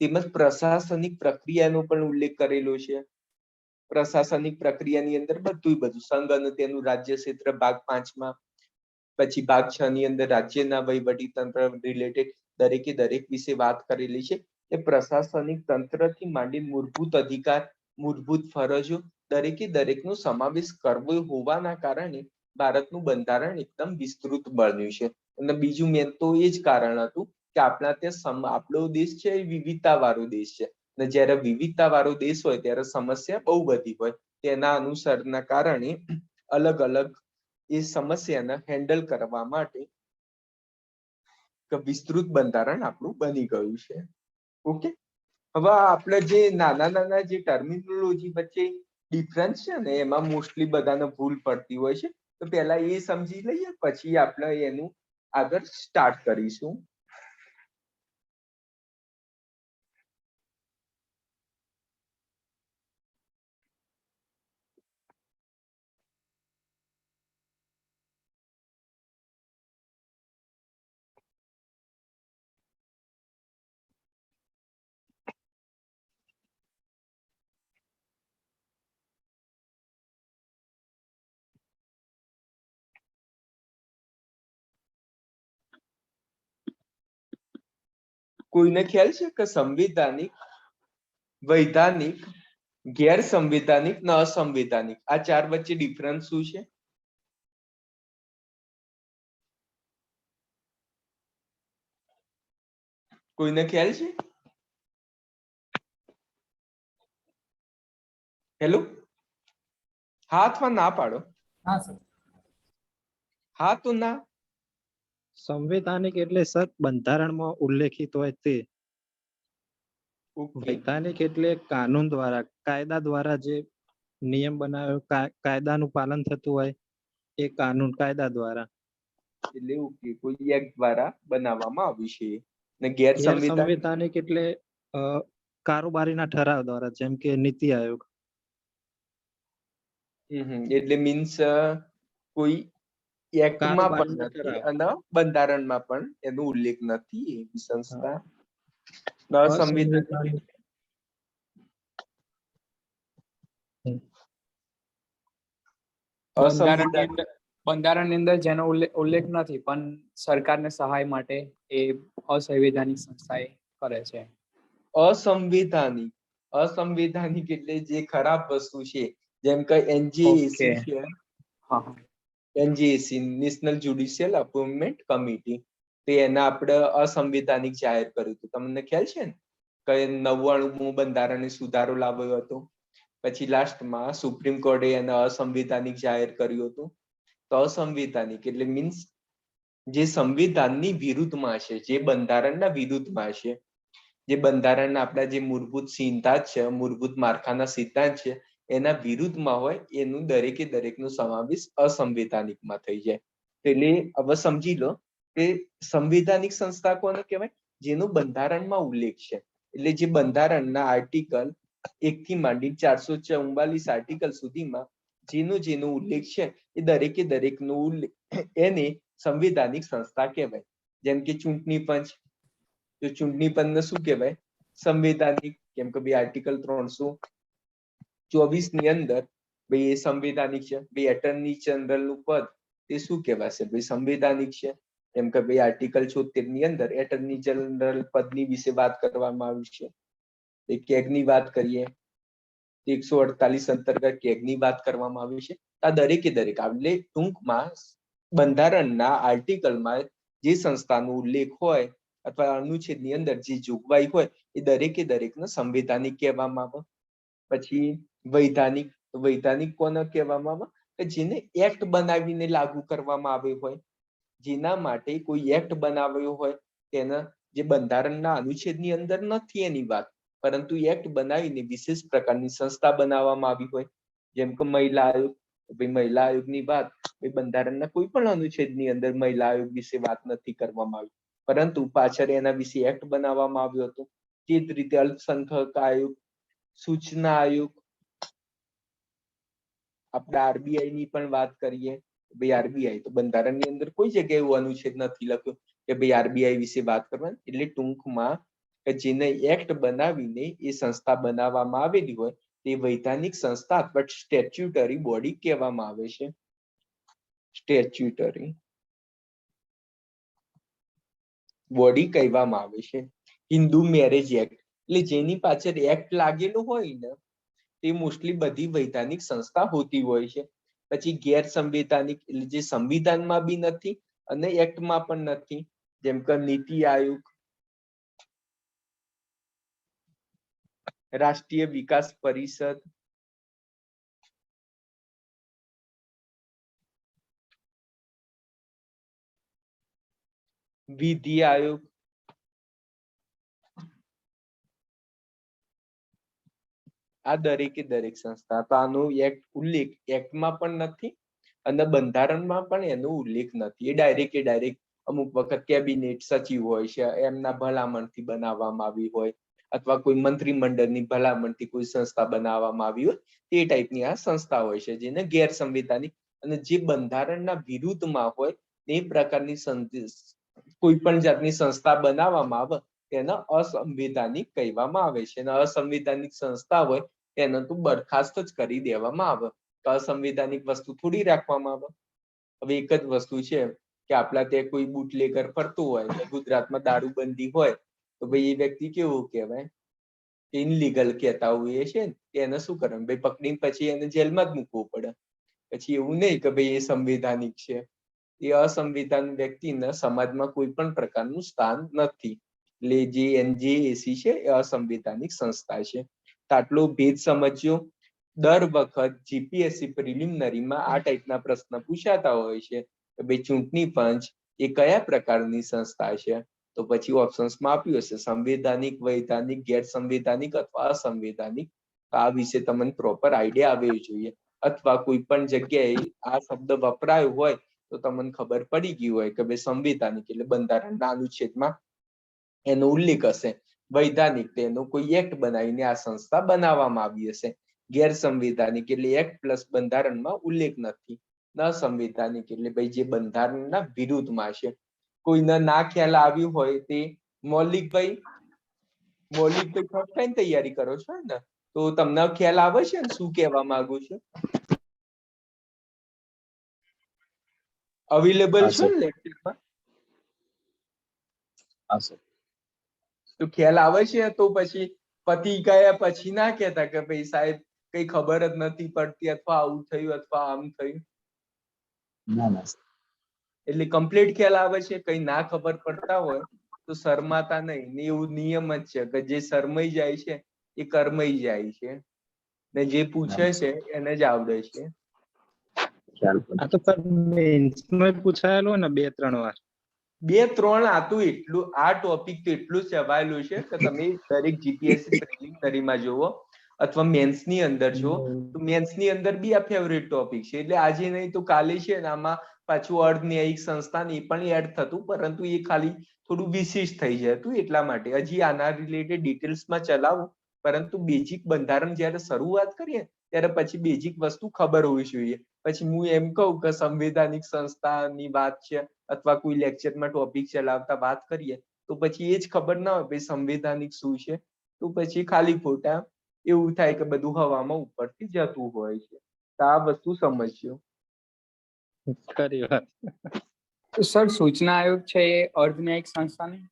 તેમજ પ્રશાસનિક પ્રક્રિયાનો પણ ઉલ્લેખ કરેલો છે. પ્રશાસનિક પ્રક્રિયાની અંદર બધું સંઘ અને તેનું રાજ્ય ક્ષેત્ર ભાગ 5માં, પછી ભાગ 6 ની અંદર રાજ્યના વહીવટી તંત્ર રિલેટેડ દરેકે દરેક વિશે વાત કરેલી છે. એ પ્રશાસનિક તંત્રથી માંડી મૂળભૂત અધિકાર, મૂળભૂત ફરજો દરેકે દરેકનો સમાવેશ કરવો હોવાના કારણે ભારતનું બંધારણ એકદમ વિસ્તૃત બન્યું છે. અને બીજું મેન તો એ જ કારણ હતું કે આપણા ત્યાં આપણો દેશ છે એ વિવિધતા વાળો દેશ છે, અને જ્યારે વિવિધતા વાળો દેશ હોય ત્યારે સમસ્યા બહુ બધી હોય. તેના અનુસારના કારણે અલગ અલગ એ સમસ્યાને હેન્ડલ કરવા માટે વિસ્તૃત બંધારણ આપણું બની ગયું છે. ઓકે, હવે આપણે જે નાના નાના જે ટર્મિનોલોજી વચ્ચે ડિફરન્સ છે ને એમાં મોસ્ટલી બધાને ભૂલ પડતી હોય છે. તો પહેલા એ સમજી લઈએ, પછી આપણે એનું આગળ સ્ટાર્ટ કરીશું. કોઈને ખ્યાલ છે કે સંવિધાનિક, વૈધાનિક, ગેર સંવિધાનિક ને અસંવિધાનિક આ ચાર વચ્ચે ડિફરન્સ શું છે? કોઈને ખ્યાલ છે? હેલો, હા અથવા ના પાડો. હા સર. હા તો ના. સંવૈધાનિક એટલે સર બંધારણમાં ઉલ્લેખિત હોય તે. ઓકે, વૈધાનિક એટલે કાનૂન દ્વારા, કાયદા દ્વારા જે નિયમ બનાવ્યો, કાયદાનું પાલન થતું હોય એ કાનૂન, કાયદા દ્વારા. એટલે ઓકે, કોઈ એક્ટ દ્વારા બનાવવામાં આવ્યું છે. ને ગેર ગેર સંવિધાન સંવૈધાનિક એટલે કારોબારીના ઠરાવ દ્વારા, જેમ કે નીતિ આયોગ. એટલે મીન્સ કોઈ એક્ટમાં પણ કારોબારીના નથી ઠરાવ. અને બંધારણમાં પણ એનો ઉલ્લેખ નથી એવી સંસ્થા. સંવિધાનિક અસંવૈધાનિક અસંવિધાનિક બંધારણની અંદર જેનો ઉલ્લેખ નથી પણ સરકારને સહાય માટે એ અસંવૈધાનિક સંસ્થાએ કરે છે. અસંવિધાનિક, અસંવિધાનિક એટલે જે ખરાબ વસ્તુ છે, જેમ કે ઓકે. એનજીએસી છે. હા. એનજીએસી નેશનલ જ્યુડિશિયલ અપોઇન્ટમેન્ટ કમિટી, તે એના આપણે અસંવિધાનિક જાહેર કર્યું હતું. તમને ખ્યાલ છે ને કે 99મું બંધારણને સુધારો લાવ્યો હતો, પછી લાસ્ટમાં સુપ્રીમ કોર્ટે એને અસંવિધાનિક જાહેર કર્યું હતું. તો અસંવિધાનિક એટલે મીન્સ જે સંવિધાનની વિરુદ્ધમાં છે, જે બંધારણના વિરુદ્ધમાં છે, જે બંધારણના આપણા જે મૂળભૂત સિદ્ધાંત છે, મૂળભૂત માળખાના સિદ્ધાંત છે, એના વિરુદ્ધમાં હોય એનું દરેકે દરેકનો સમાવેશ અસંવિધાનિકમાં થઈ જાય. એટલે હવે સમજી લો કે સંવિધાનિક સંસ્થા કોને કહેવાય? જેનો બંધારણમાં ઉલ્લેખ છે. એટલે જે બંધારણના આર્ટિકલ 1 થી માંડી 444 આર્ટિકલ સુધીમાં જેનો જેનો ઉલ્લેખ છે એ દરેકે દરેકનો ઉલ્લેખ, એને સંવિધાનિક સંસ્થા કહેવાય. જેમ કે ચૂંટણી પંચ, તો ચૂંટણી પંચને શું કહેવાય? સંવિધાનિક. કેમ કે ભાઈ આર્ટિકલ 324 ની અંદર ભાઈ એ સંવિધાનિક છે. ભાઈ એટર્ની જનરલ નું પદ તે શું કહેવાશે? ભાઈ સંવિધાનિક છે. કેમ કે ભાઈ આર્ટિકલ 76 ની અંદર એટર્ની જનરલ પદની વિશે વાત કરવામાં આવી છે. કેગની વાત કરીએ 148 અંતર્ગત કેગની વાત કરવામાં આવી છે. આ દરેકે દરેક એટલે ટૂંકમાં બંધારણના આર્ટિકલમાં જે સંસ્થાનો ઉલ્લેખ હોય અથવા અનુચ્છેદની અંદર જે જોગવાઈ હોય એ દરેકે દરેકને સંવિધાનિક કહેવામાં આવે. પછી વૈધાનિક, તો વૈધાનિક કોને કહેવામાં આવે? કે જેને એક્ટ બનાવીને લાગુ કરવામાં આવ્યો હોય, જેના માટે કોઈ એક્ટ બનાવ્યો હોય, તેના જે બંધારણના અનુચ્છેદની અંદર નથી એની વાત, પરંતુ એક્ટ બનાવીને વિશેષ પ્રકારની સંસ્થા બનાવવામાં આવી હોય, જેમ કે મહિલા આયોગ. મહિલા આયોગની વાત બંધારણના કોઈ પણ અનુચ્છેદની અંદર મહિલા આયોગ વિશે વાત નથી કરવામાં આવી, પરંતુ પાછળ એના વિશે એક્ટ બનાવવામાં આવ્યો હતો. તે જ રીતે અલ્પસંખ્યક આયોગ, સૂચના આયોગ, આપણે આરબીઆઈ ની પણ વાત કરીએ. ભાઈ આરબીઆઈ તો બંધારણની અંદર કોઈ જગ્યાએ એવું અનુચ્છેદ નથી લખ્યું કે ભાઈ આરબીઆઈ વિશે વાત કરવાની. એટલે ટૂંકમાં કે જેને એક્ટ બનાવીને એ સંસ્થા બનાવવામાં આવેલી હોય તે વૈધાનિક સંસ્થા અથવા સ્ટેચ્યુટરી બોડી કહેવામાં આવે છે. સ્ટેચ્યુટરી બોડી કહેવામાં આવે છે. હિન્દુ મેરેજ એક્ટ, એટલે જેની પાછળ એક્ટ લાગેલો હોય ને તે મોસ્ટલી બધી વૈધાનિક સંસ્થા હોતી હોય છે. પછી ગેર સંવિધાનિક, એટલે જે સંવિધાનમાં બી નથી અને એક્ટમાં પણ નથી, જેમ કે નીતિ આયોગ, રાષ્ટ્રીય વિકાસ પરિષદ, વિધિ આયોગ, આ દરેકે દરેક સંસ્થા. તો આનો એક્ટ ઉલ્લેખ એક્ટમાં પણ નથી અને બંધારણમાં પણ એનો ઉલ્લેખ નથી. એ ડાયરેક્ટ અમુક વખત કેબિનેટ સચિવ હોય છે, એમના ભલામણથી બનાવવામાં આવી હોય, અથવા કોઈ મંત્રીમંડળની ભલામણથી કોઈ સંસ્થા બનાવવામાં આવી હોય, તે ટાઈપની આ સંસ્થા હોય છે, જેને ગેર સંવિધાનિક અને જે બંધારણના વિરુદ્ધમાં હોય તે પ્રકારની કોઈ પણ જાતની સંસ્થા બનાવવામાં આવે તેને અસંવિધાનિક કહેવામાં આવે છે. અને અસંવિધાનિક સંસ્થા હોય તેને તો બરખાસ્ત જ કરી દેવામાં આવે. તો અસંવિધાનિક વસ્તુ થોડી રાખવામાં આવે. હવે એક જ વસ્તુ છે કે આપણા ત્યાં કોઈ બુટલેગર ફરતું હોય, ગુજરાતમાં દારૂબંધી હોય, તો ભાઈ એ વ્યક્તિ કેવું કહેવાય? ઇનલીગલ કહેતા હોઈએ છે ને, એને શું કરવાનું? ભાઈ પકડીને પછી એને જેલમાં જ મૂકવું પડે. પછી એવું નહીં કે ભાઈ એ સંવિધાનિક છે. એ અસંવિધાન વ્યક્તિને સમાજમાં કોઈ પણ પ્રકારનું સ્થાન નથી. એટલે જે એનજેએસી છે એ અસંવિધાનિક સંસ્થા છે. તો આટલો ભેદ સમજ્યો. દર વખત જીપીએસસી પ્રિલિમિનરીમાં આ ટાઈપના પ્રશ્ન પૂછાતા હોય છે કે ભાઈ ચૂંટણી પંચ એ કયા પ્રકારની સંસ્થા છે? તો પછી ઓપ્શન્સમાં આપ્યું હશે સંવિધાનિક, વૈધાનિક, ગેર સંવિધાનિક અથવા અસંવિધાનિક. આ વિશે તમને પ્રોપર આઈડિયા આવવો જોઈએ, અથવા કોઈ પણ જગ્યાએ આ શબ્દ વપરાયો હોય તો તમને ખબર પડી ગઈ હોય કે ભાઈ સંવિધાનિક એટલે બંધારણના અનુચ્છેદમાં એનો ઉલ્લેખ હશે, વૈધાનિક તેનો કોઈ એક્ટ બનાવીને આ સંસ્થા બનાવવામાં આવી હશે, ગેર સંવિધાનિક એટલે એક્ટ પ્લસ બંધારણમાં ઉલ્લેખ નથી, ન સંવિધાનિક એટલે ભાઈ જે બંધારણના વિરુદ્ધમાં છે. કોઈને ના ખ્યાલ આવ્યું હોય તે મૌલિકભાઈ ફર્સ્ટ ટાઈમ તૈયારી કરો છો ને, તો તમને ખ્યાલ આવે છે ને શું કહેવા માંગુ છું? અવેલેબલ છો ને લેક્ચરમાં? તો ખ્યાલ આવે છે? તો પછી પતિ ગયા પછી ના કહેતા કે ભાઈ સાહેબ કઈ ખબર જ નથી પડતી, અથવા આવું થયું અથવા આમ થયું. ના. એટલે કમ્પ્લીટ ખ્યાલ આવે છે? કઈ ના ખબર પડતા હોય તો શરમાતા નહીં. ને એવું નિયમ જ છે કે જે શરમાઈ જાય છે એ કરમાઈ જાય છે, ને જે પૂછે છે એને જ આવડે છે. આ તો મેન્સમાં પૂછાયેલો ને 2-3 વાર. 2-3 આ તો એટલું, આ ટોપિક તો એટલું સેવાયેલું છે કે તમે દરેક જીપીએસસી પ્રિલિમિનરીમાં જોવો અથવા મેન્સની અંદર જો, તો મેન્સની અંદર બી આ ફેવરેટ ટોપિક છે. એટલે આજે નહીં તો કાલે છે ને આમાં પાછું અર્ધન્યાયિક સંસ્થાન એ પણ એડ થતું, પરંતુ એ ખાલી થોડું વિશિષ્ટ થઈ જતું. એટલા માટે હજી આના રિલેટેડ ડિટેલ્સમાં ચલાવું, પરંતુ બેઝિક બંધારણ જ્યારે શરૂઆત કરીએ ત્યારે પછી બેઝિક વસ્તુ ખબર હોવી જોઈએ. પછી હું એમ કહું કે સંવિધાનિક સંસ્થાની વાત છે અથવા કોઈ લેક્ચરમાં ટોપિક ચલાવતા વાત કરીએ તો પછી એ જ ખબર ના હોય ભાઈ સંવિધાનિક શું છે, તો પછી ખાલી ખોટા એવું થાય કે બધું હવામાં ઉપરથી જતું હોય છે. તો આ વસ્તુ સમજ્યો. ખરી વાત. તો સર સૂચના આયોગ છે એ અર્ધન્યાયિક સંસ્થા નહીં?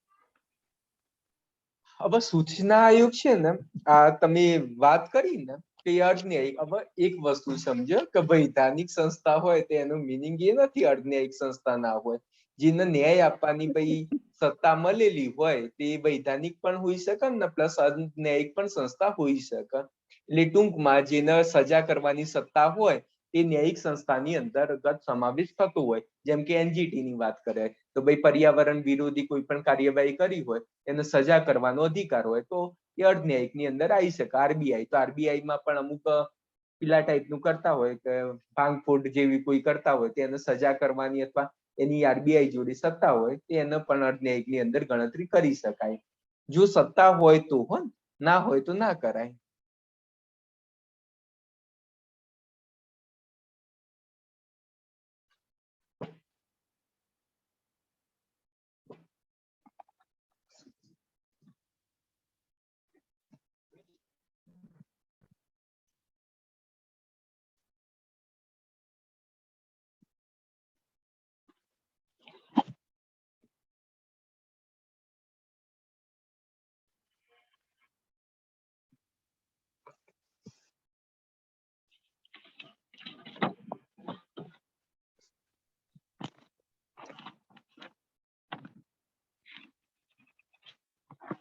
હવે સૂચના આયોગ છે ને, આ તમે વાત કરી ને કે અર્ધન્યાયિક, હવે એક વસ્તુ સમજો કે વૈધાનિક સંસ્થા હોય તો એનું મિનિંગ એ નથી અર્ધન્યાયિક સંસ્થા ના હોય. જેને ન્યાય આપવાની ભાઈ સત્તા મળેલી હોય તે વૈધાનિક પણ હોઈ શકે ને પ્લસ ન્યાયિક પણ સંસ્થા હોઈ શકે. એટલે ટૂંકમાં જેને સજા કરવાની સત્તા હોય તે ન્યાયિક સંસ્થાની અંતર્ગત સમાવેશ થતો હોય. જેમ કે એનજીટી ની વાત કરે તો ભાઈ પર્યાવરણ વિરોધી કોઈ પણ કાર્યવાહી કરી હોય એને સજા કરવાનો અધિકાર હોય તો એ અર્ધન્યાયિક ની અંદર આવી શકે. આરબીઆઈ તો આરબીઆઈ માં પણ અમુક પેલા ટાઈપનું કરતા હોય કે ભાંગફોડ જેવી કોઈ કરતા હોય તેને સજા કરવાની અથવા એની આરબીઆઈ જોડે સત્તા હોય તો એને પણ અર્ધન્યાયિક ની અંદર ગણતરી કરી શકાય. જો સત્તા હોય તો હો, ના હોય તો ના કરાય.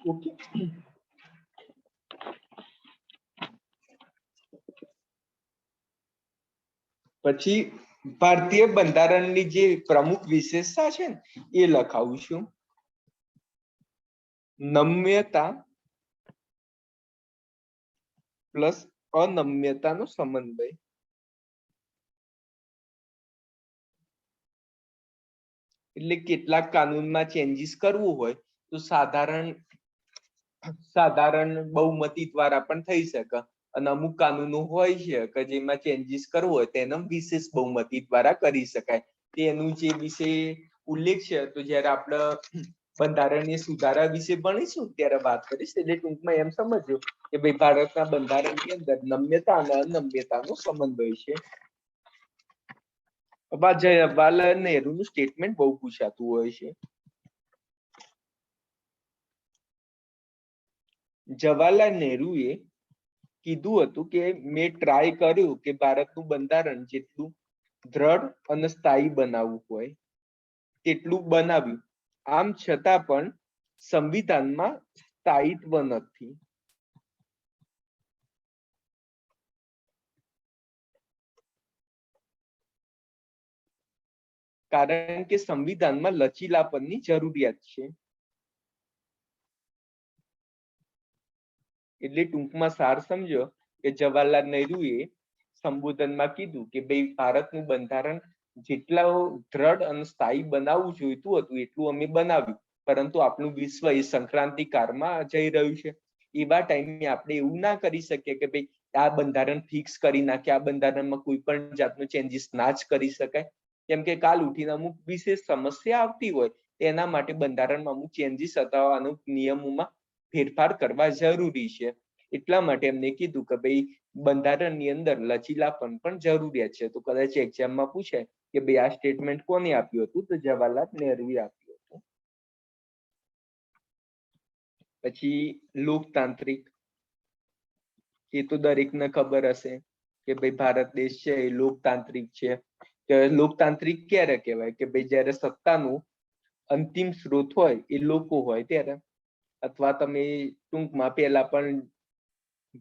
ઓકે. પછી ભારતીય બંધારણની જે પ્રમુખ વિશેષતા છે ને એ લખાવું છું. નમ્યતા પ્લસ અનમ્યતાનો સમન્વય. એટલે કેટલાક કાનૂનમાં ચેન્જીસ કરવું હોય તો સાધારણ બહુમતી દ્વારા પણ થઈ શકે અને અમુક કાનૂનો હોય છે કે જેમાં ચેન્જીસ કરવો હોય તેને વિશેષ બહુમતી દ્વારા કરી શકાય. તેનું જે વિશે ઉલ્લેખ છે તો જયારે આપણે બંધારણીય સુધારા વિશે ભણીશું ત્યારે વાત કરીશ. એટલે ટૂંકમાં એમ સમજજો કે ભાઈ ભારતના બંધારણની અંદર નમ્યતા અને અનમ્યતાનો સમન્વય છે. જવાહરલાલ નહેરુનું સ્ટેટમેન્ટ બહુ પૂછાતું હોય છે. જવાહરલાલ નહેરુએ કીધું હતું કે મેં ટ્રાય કર્યું કે ભારતનું બંધારણ જેટલું દ્રઢ અને સ્થાયી બનાવવું હોય તેટલું બનાવ્યું, આમ છતાં પણ સંવિધાનમાં સ્થાયિત્વ નથી. કારણ કે સંવિધાનમાં લચીલાપનની જરૂરિયાત છે. એટલે ટૂંકમાં સાર સમજો કે જવાહરલાલ નહેરુએ સંબોધનમાં કીધું કે ભાઈ ભારતનું બંધારણ જેટલા દ્રઢ અને સ્થાયી બનાવવું જોઈતું હતું એટલું અમે બનાવ્યું, પરંતુ આપણું વિશ્વ એ સંક્રાંતિ કાળમાં જઈ રહ્યું છે. એવા ટાઈમે આપણે એવું ના કરી શકીએ કે ભાઈ આ બંધારણ ફિક્સ કરી નાખે, આ બંધારણમાં કોઈ પણ જાતનું ચેન્જીસ ના જ કરી શકાય. કેમ કે કાલ ઉઠીને અમુક વિશેષ સમસ્યા આવતી હોય તેના માટે બંધારણમાં અમુક ચેન્જીસ અથવા અમુક નિયમોમાં ફેરફાર કરવા જરૂરી છે. એટલા માટે એમને કીધું કે ભાઈ બંધારણની અંદર લચીલાપન પણ જરૂરિયાત છે. તો કદાચ એક્ઝામમાં પૂછે કે ભાઈ આ સ્ટેટમેન્ટ કોને આપ્યું હતું, તો જવાહરલાલ નહેરુએ આપ્યું હતું. પછી લોકતાંત્રિક, એ તો દરેકને ખબર હશે કે ભાઈ ભારત દેશ છે એ લોકતાંત્રિક છે. લોકતાંત્રિક ક્યારે કહેવાય કે ભાઈ જયારે સત્તાનું અંતિમ સ્ત્રોત હોય એ લોકો હોય ત્યારે, અથવા તમે ટૂંકમાં પહેલા પણ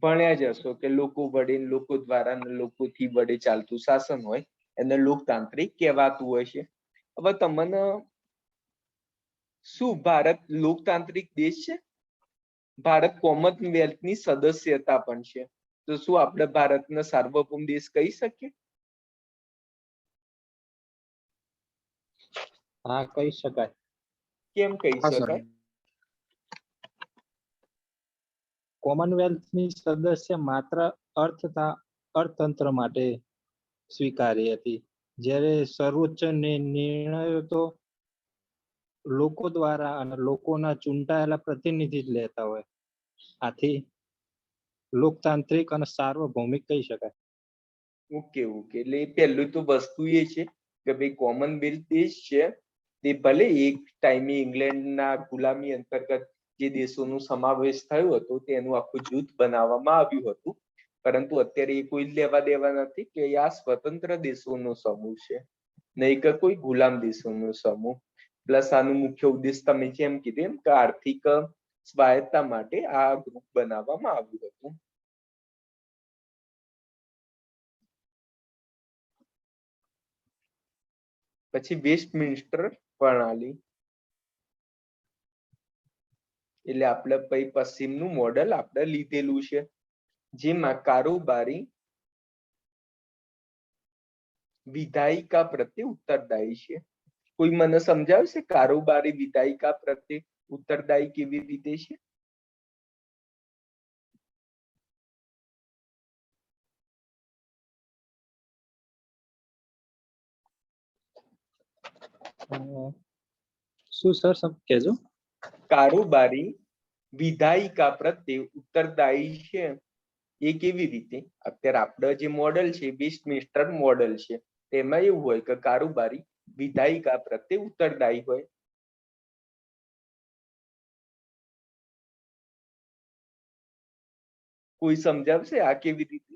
ભણ્યા જ હશો કે લોકો વડે, લોકો દ્વારા, લોકોથી વડે ચાલતું શાસન હોય એને લોકતાંત્રિક કહેવાતું હોય છે. હવે તમને શું ભારત લોકતાંત્રિક દેશ છે? ભારત કોમનવેલ્થની સદસ્યતા પણ છે. તો શું આપણે ભારતને સાર્વભૌમ દેશ કહી શકીએ? હા, કહી શકાય. કેમ કહી શકાય? કોમનવેલ્થની સદસ્ય માત્ર અર્થતંત્ર માટે સ્વીકારી હતી, જ્યારે સર્વોચ્ચ નિર્ણયો તો લોકો દ્વારા અને લોકોના ચૂંટાયેલા પ્રતિનિધિ જ લેતા હોય. આથી લોકતાંત્રિક અને સાર્વભૌમિક કહી શકાય. ઓકે. એટલે પહેલું તો વસ્તુ એ છે કે ભાઈ કોમનવેલ્થ દેશ છે તે ભલે એક ટાઈમે ઇંગ્લેન્ડના ગુલામી અંતર્ગત જે દેશોનો સમાવેશ થયો હતો તેનું આખું જૂથ બનાવવામાં આવ્યું હતું, પરંતુ અત્યારે એ કોઈ લેવા દેવા નથી કે આ સ્વતંત્ર દેશોનો સમૂહ છે, નહીં કે કોઈ ગુલામ દેશોનો સમૂહ. પ્લસ આનું મુખ્ય ઉદ્દેશ તમે જેમ કીધું એમ કે આર્થિક સ્વાયત્તા માટે આ ગ્રુપ બનાવવામાં આવ્યું હતું. પછી વેસ્ટમિન્સ્ટર પ્રણાલી એટલે આપણે પશ્ચિમનું મોડેલ આપણે લીધેલું છે, જેમાં કારોબારી વિધાયિકા પ્રત્યે ઉત્તરદાયી છે. કોઈ મને સમજાવશે કારોબારી વિધાયિકા પ્રત્યે ઉત્તરદાયી કેવી રીતે છે? શું સર કહેજો? કારોબારી વિધાયિકા પ્રત્યે ઉત્તરદાયી છે એ કેવી રીતે? અત્યારે આપણે જે મોડેલ છે વેસ્ટમિન્સ્ટર મોડેલ છે, તેમાં એવું હોય કે કારોબારી વિધાયિકા પ્રત્યે ઉત્તરદાયી હોય. કોઈ સમજાવશે આ કેવી રીતે?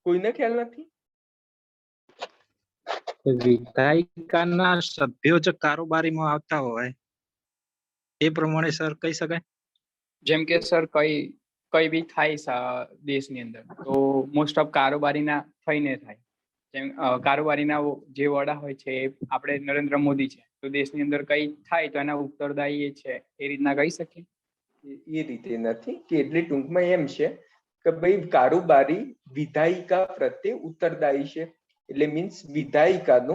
કોઈને ખ્યાલ નથી? વિધાયિકાના સભ્યો જે કારોબારીમાં આવતા હોય એ પ્રમાણે સર કહી શકાય. જેમ કે સર કઈ બી થાય દેશની અંદર તો મોસ્ટ ઓફ કારોબારીના થઈને થાય. જેમ કારોબારીના જે વડા હોય છે એ આપણે નરેન્દ્ર મોદી છે, તો દેશની અંદર કઈ થાય તો એના ઉત્તરદાયી એ છે, એ રીતના કહી શકીએ. એ રીતે નથી કે એટલે ટૂંકમાં એમ છે કે ભાઈ કારોબારી વિધાયિકા પ્રત્યે ઉત્તરદાયી છે, એટલે મીન્સ વિધાયિકાનો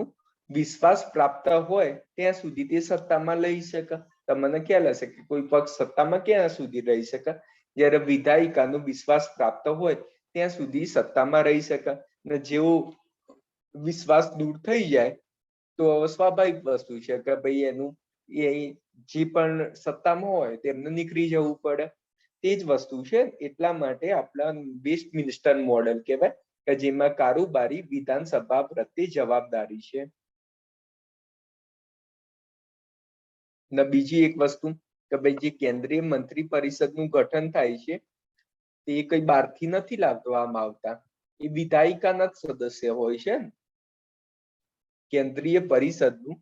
વિશ્વાસ પ્રાપ્ત હોય ત્યાં સુધી તે સત્તામાં લઈ શકે. તમને ખ્યાલ હશે કે કોઈ પક્ષ સત્તામાં ક્યાં સુધી રહી શકે? જ્યારે વિધાયિકાનો વિશ્વાસ પ્રાપ્ત હોય ત્યાં સુધી સત્તામાં રહી શકે. અને જેવો વિશ્વાસ દૂર થઈ જાય તો સ્વાભાવિક વસ્તુ છે કે ભાઈ એનું એ જે પણ સત્તામાં હોય તેમને નીકળી જવું પડે. તે જ વસ્તુ છે. એટલા માટે આપણા વેસ્ટમિન્સ્ટર મોડેલ કહેવાય કે જેમાં કારોબારી વિધાનસભા પ્રત્યે જવાબદારી છે. ને બીજી એક વસ્તુ કે ભાઈ જે કેન્દ્રીય મંત્રી પરિષદનું ગઠન થાય છે તે કઈ બહારથી નથી લાવવામાં આવતા, એ વિધાયિકાના જ સદસ્ય હોય છે. કેન્દ્રીય પરિષદનું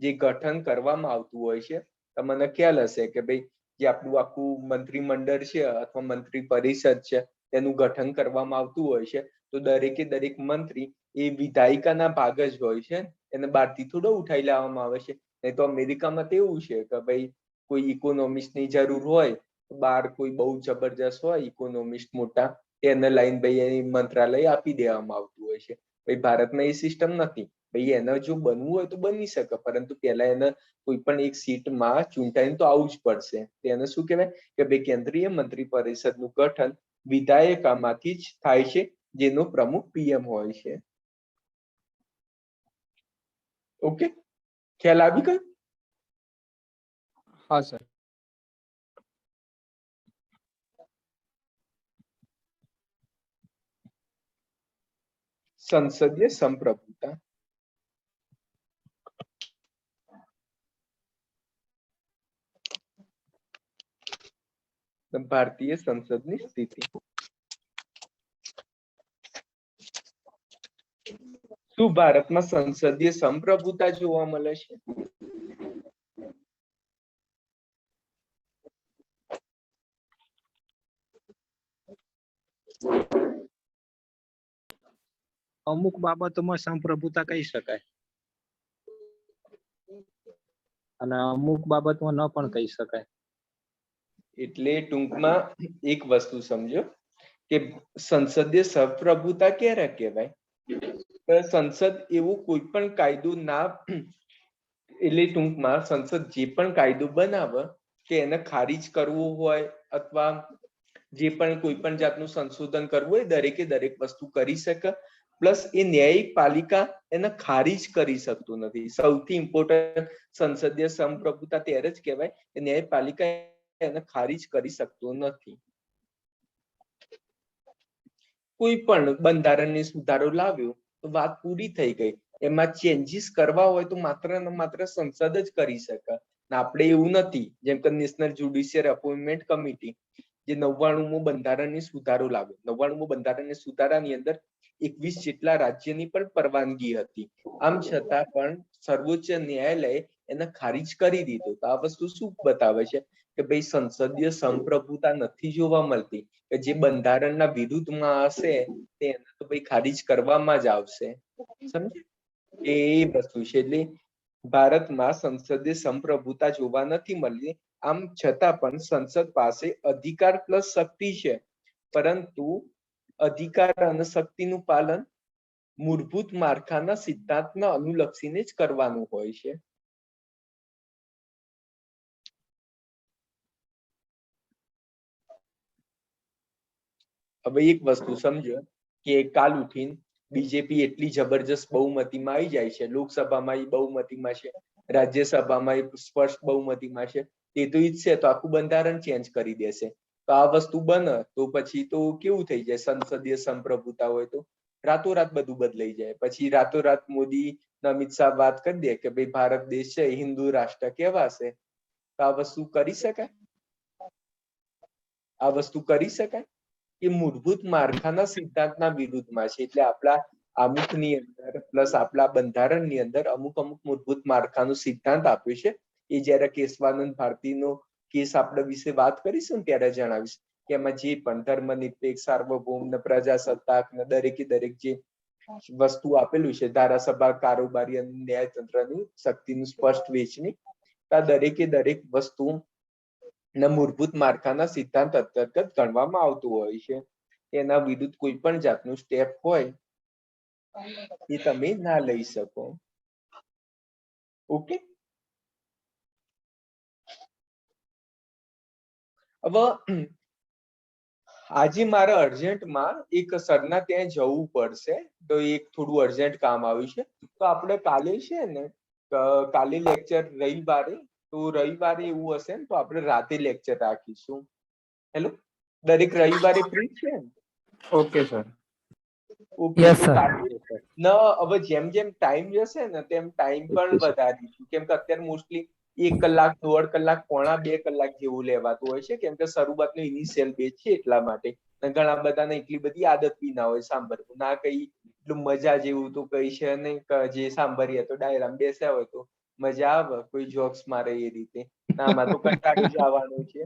જે ગઠન કરવામાં આવતું હોય છે, તમને ખ્યાલ હશે કે ભાઈ જે આપણું આખું મંત્રીમંડળ છે અથવા મંત્રી પરિષદ છે તેનું ગઠન કરવામાં આવતું હોય છે, તો દરેકે દરેક મંત્રી એ વિધાયિકાના ભાગ જ હોય છે. એને બહારથી થોડો ઉઠાઈ લાવવામાં આવે છે. નહીં તો અમેરિકામાં તો એવું છે કે ભાઈ કોઈ ઇકોનોમિસ્ટની જરૂર હોય, બહાર કોઈ બહુ જબરજસ્ત હોય ઇકોનોમિસ્ટ મોટા, એને લઈને ભાઈ એની મંત્રાલય આપી દેવામાં આવતું હોય છે. ભાઈ ભારતમાં એ સિસ્ટમ નથી. ભાઈ એને જો બનવું હોય તો બની શકે, પરંતુ પહેલા એને કોઈ પણ એક સીટમાં ચૂંટાઈને તો આવવું જ પડશે. તેને શું કહેવાય કે ભાઈ કેન્દ્રીય મંત્રી પરિષદનું ગઠન વિધાયિકામાંથી જ થાય છે, જેનો પ્રમુખ પીએમ હોય છે. ઓકે, ખ્યાલ આવી ગયો? હા સર. સંસદીય સંપ્રભુતા. ભારતીય સંસદની સ્થિતિ. શું ભારતમાં સંસદીય સંપ્રભુતા જોવા મળે છે? અમુક બાબતોમાં સંપ્રભુતા કહી શકાય અને અમુક બાબતમાં ન પણ કહી શકાય. એટલે ટૂંકમાં એક વસ્તુ સમજો કે સંસદીય સંપ્રભુતા ક્યારે કહેવાય? સંસદ એવું કોઈ પણ કાયદો ના, એટલે ટૂંકમાં સંસદ જે પણ કાયદો બનાવે કે એને ખારીજ કરવું હોય અથવા જે પણ કોઈ પણ જાતનું સંશોધન કરવું હોય, દરેકે દરેક વસ્તુ કરી શકે. પ્લસ એ ન્યાયિક પાલિકા એને ખારીજ કરી શકતું નથી. સૌથી ઇમ્પોર્ટન્ટ સંસદીય સંપ્રભુતા ત્યારે જ કહેવાય કે ન્યાયપાલિકા એને ખારીજ કરી શકતો નથી. કોઈ પણ બંધારણને સુધારો લાવ્યો તો વાત પૂરી થઈ ગઈ. એમાં ચેન્જીસ કરવા હોય તો માત્ર ને માત્ર સંસદ જ કરી શકે. આપણે એવું નથી, જેમ કે નેશનલ જ્યુડિશિયલ અપોઇન્ટમેન્ટ કમિટી જે 99મું બંધારણની સુધારો લાવ્યો. 99મું બંધારણની સુધારાની અંદર 21 જેટલા રાજ્યની પણ પરવાનગી હતી. આમ છતાં પણ સર્વોચ્ચ ન્યાયાલયે એને ખારીજ કરી દીધું. તો આ વસ્તુ શું બતાવે છે કે ભાઈ સંસદીય સંપ્રભુતા નથી જોવા મળતી, કે જે બંધારણના વિરુદ્ધમાં હશે તેને તો ભાઈ ખારીજ કરવામાં જ આવશે. સમજે એ વસ્તુ છે. એટલે ભારતમાં સંસદીય સંપ્રભુતા જોવા નથી મળી. આમ છતાં પણ સંસદ પાસે અધિકાર પ્લસ શક્તિ છે, પરંતુ અધિકાર અને શક્તિનું પાલન મૂળભૂત માળખાના સિદ્ધાંતને અનુલક્ષીને જ કરવાનું હોય છે. હવે એક વસ્તુ સમજો કે કાલ ઉઠીને બીજેપી એટલી જબરજસ્ત બહુમતીમાં આવી જાય છે, લોકસભામાં એ બહુમતીમાં છે, રાજ્યસભામાં એ સ્પષ્ટ બહુમતીમાં છે, તે તો ઈચ્છે તો આખું બંધારણ ચેન્જ કરી દેશે. તો આ વસ્તુ બને તો પછી તો કેવું થઈ જાય, સંસદીય સંપ્રભુતા હોય તો રાતોરાત બધું બદલાઈ જાય. પછી રાતોરાત મોદી અમિત શાહ વાત કરી દે કે ભાઈ ભારત દેશ છે હિન્દુ રાષ્ટ્ર કહેવાશે. તો આ વસ્તુ કરી શકાય? આ વસ્તુ કરી શકાય? એ મૂળભૂત માળખાના સિદ્ધાંતના વિરુદ્ધમાં છે. એટલે આપણા આમુખની અંદર પ્લસ આપણા બંધારણની અંદર અમુક મૂળભૂત માળખાનો સિદ્ધાંત આપ્યો છે. એ જયારે કેશવાનંદ ભારતીનો કેસ આપણે વિશે વાત કરીશું ને ત્યારે જણાવીશ કે એમાં જે પણ ધર્મનિરપેક્ષ, સાર્વભૌમ ને પ્રજાસત્તાક ને દરેકે દરેક જે વસ્તુ આપેલું છે, ધારાસભા, કારોબારી અને ન્યાયતંત્રની શક્તિનું સ્પષ્ટ વહેંચણી, આ દરેકે દરેક વસ્તુ મૂળભૂત માળખાના સિદ્ધાંત અંતર્ગત ગણવામાં આવતું હોય છે. એના વિરુદ્ધ કોઈ પણ જાતનું સ્ટેપ હોય એ તમે ના લઈ શકો. ઓકે. હવે આજે મારે અર્જન્ટમાં એક સરના ત્યાં જવું પડશે, તો એક થોડું અર્જન્ટ કામ આવ્યું છે. તો આપણે કાલે છે ને, કાલે લેક્ચર રવિવારે, તો રવિવારે એવું હશે ને તો આપણે રાતે લેક્ચર રાખીશું. હેલો, દરેક રવિવારે ફ્રી છે ને? Okay sir. ઓકે. તો કાલે હવે જેમ જેમ ટાઈમ જશે ને તેમ ટાઈમ પણ વધારીશું, કેમ કે અત્યારે મોસ્ટલી 1 કલાક, 1.5 કલાક, પોણા 2 કલાક જેવું લેવાતું હોય છે, કેમ કે શરૂઆતનો ઇનિશિયલ બેચ છે એટલા માટે. ઘણા બધાને એટલી બધી આદત બી ના હોય સાંભળવું, ના કઈ એટલું મજા જેવું તો કઈ છે નહીં, જે સાંભળીએ તો ડાયરામાં બેસ્યા હોય તો મજા આવે, કોઈ જોક્સ મારે એ રીતે. આમાં તો કંટાળી જવાનું છે.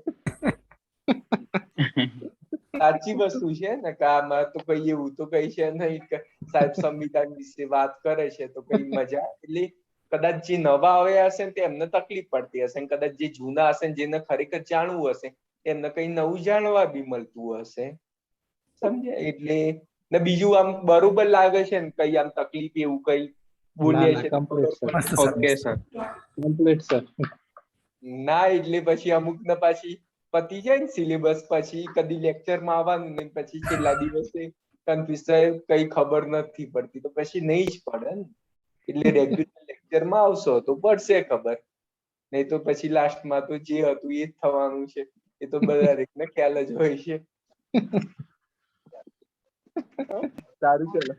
સાચી વસ્તુ છે ને, કે આમાં તો કઈ એવું તો કઈ છે નહીં કે સાહેબ સંવિધાન વિશે વાત કરે છે તો કઈ મજા. એટલે કદાચ જે નવા આવ્યા હશે ને તેમને તકલીફ પડતી હશે, કદાચ જે જૂના હશે ને જેને ખરેખર જાણવું હશે એમને કઈ નવું જાણવા બી મળતું હશે. સમજ્યા? એટલે ને બીજું આમ બરોબર લાગે છે ને, કઈ આમ તકલીફ એવું કઈ બોલીએ છે? Okay sir. Complete sir. ના, એટલે પછી અમુક ને પાછી પતી જાય ને સિલેબસ, પછી કદી લેક્ચરમાં આવવાનું નહીં, પછી છેલ્લા દિવસે કન્ફ્યુઝ, કઈ ખબર નથી પડતી, તો પછી નહીં જ પડે ને. એટલે રેગ્યુલર લેક્ચરમાં આવશો તો પડશે ખબર, નહીં તો પછી લાસ્ટમાં તો જે હતું એ જ થવાનું છે. એ તો દરેકને ખ્યાલ જ હોય છે. સારું, ચલો.